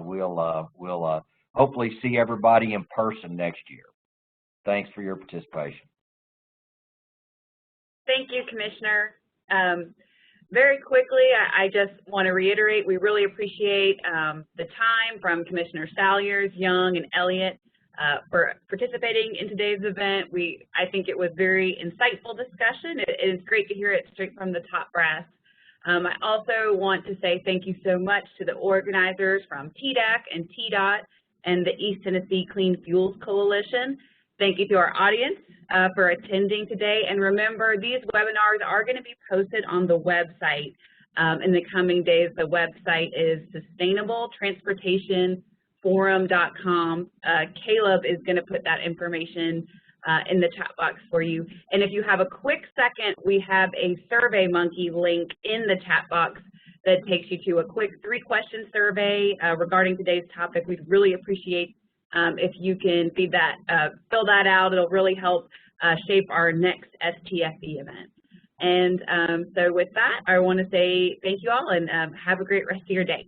we'll hopefully see everybody in person next year. Thanks for your participation. Thank you, Commissioner. Very quickly, I just want to reiterate, we really appreciate the time from Commissioner Salyers, Young, and Elliot for participating in today's event. I think it was very insightful discussion. It is great to hear it straight from the top brass. I also want to say thank you so much to the organizers from TDEC and TDOT and the East Tennessee Clean Fuels Coalition. Thank you to our audience for attending today. And remember, these webinars are going to be posted on the website in the coming days. The website is sustainabletransportationforum.com. Caleb is going to put that information in the chat box for you. And if you have a quick second, we have a SurveyMonkey link in the chat box that takes you to a quick 3-question survey regarding today's topic. We'd really appreciate if you can fill that out. It'll really help shape our next STF&E event. And so with that, I want to say thank you all, and have a great rest of your day.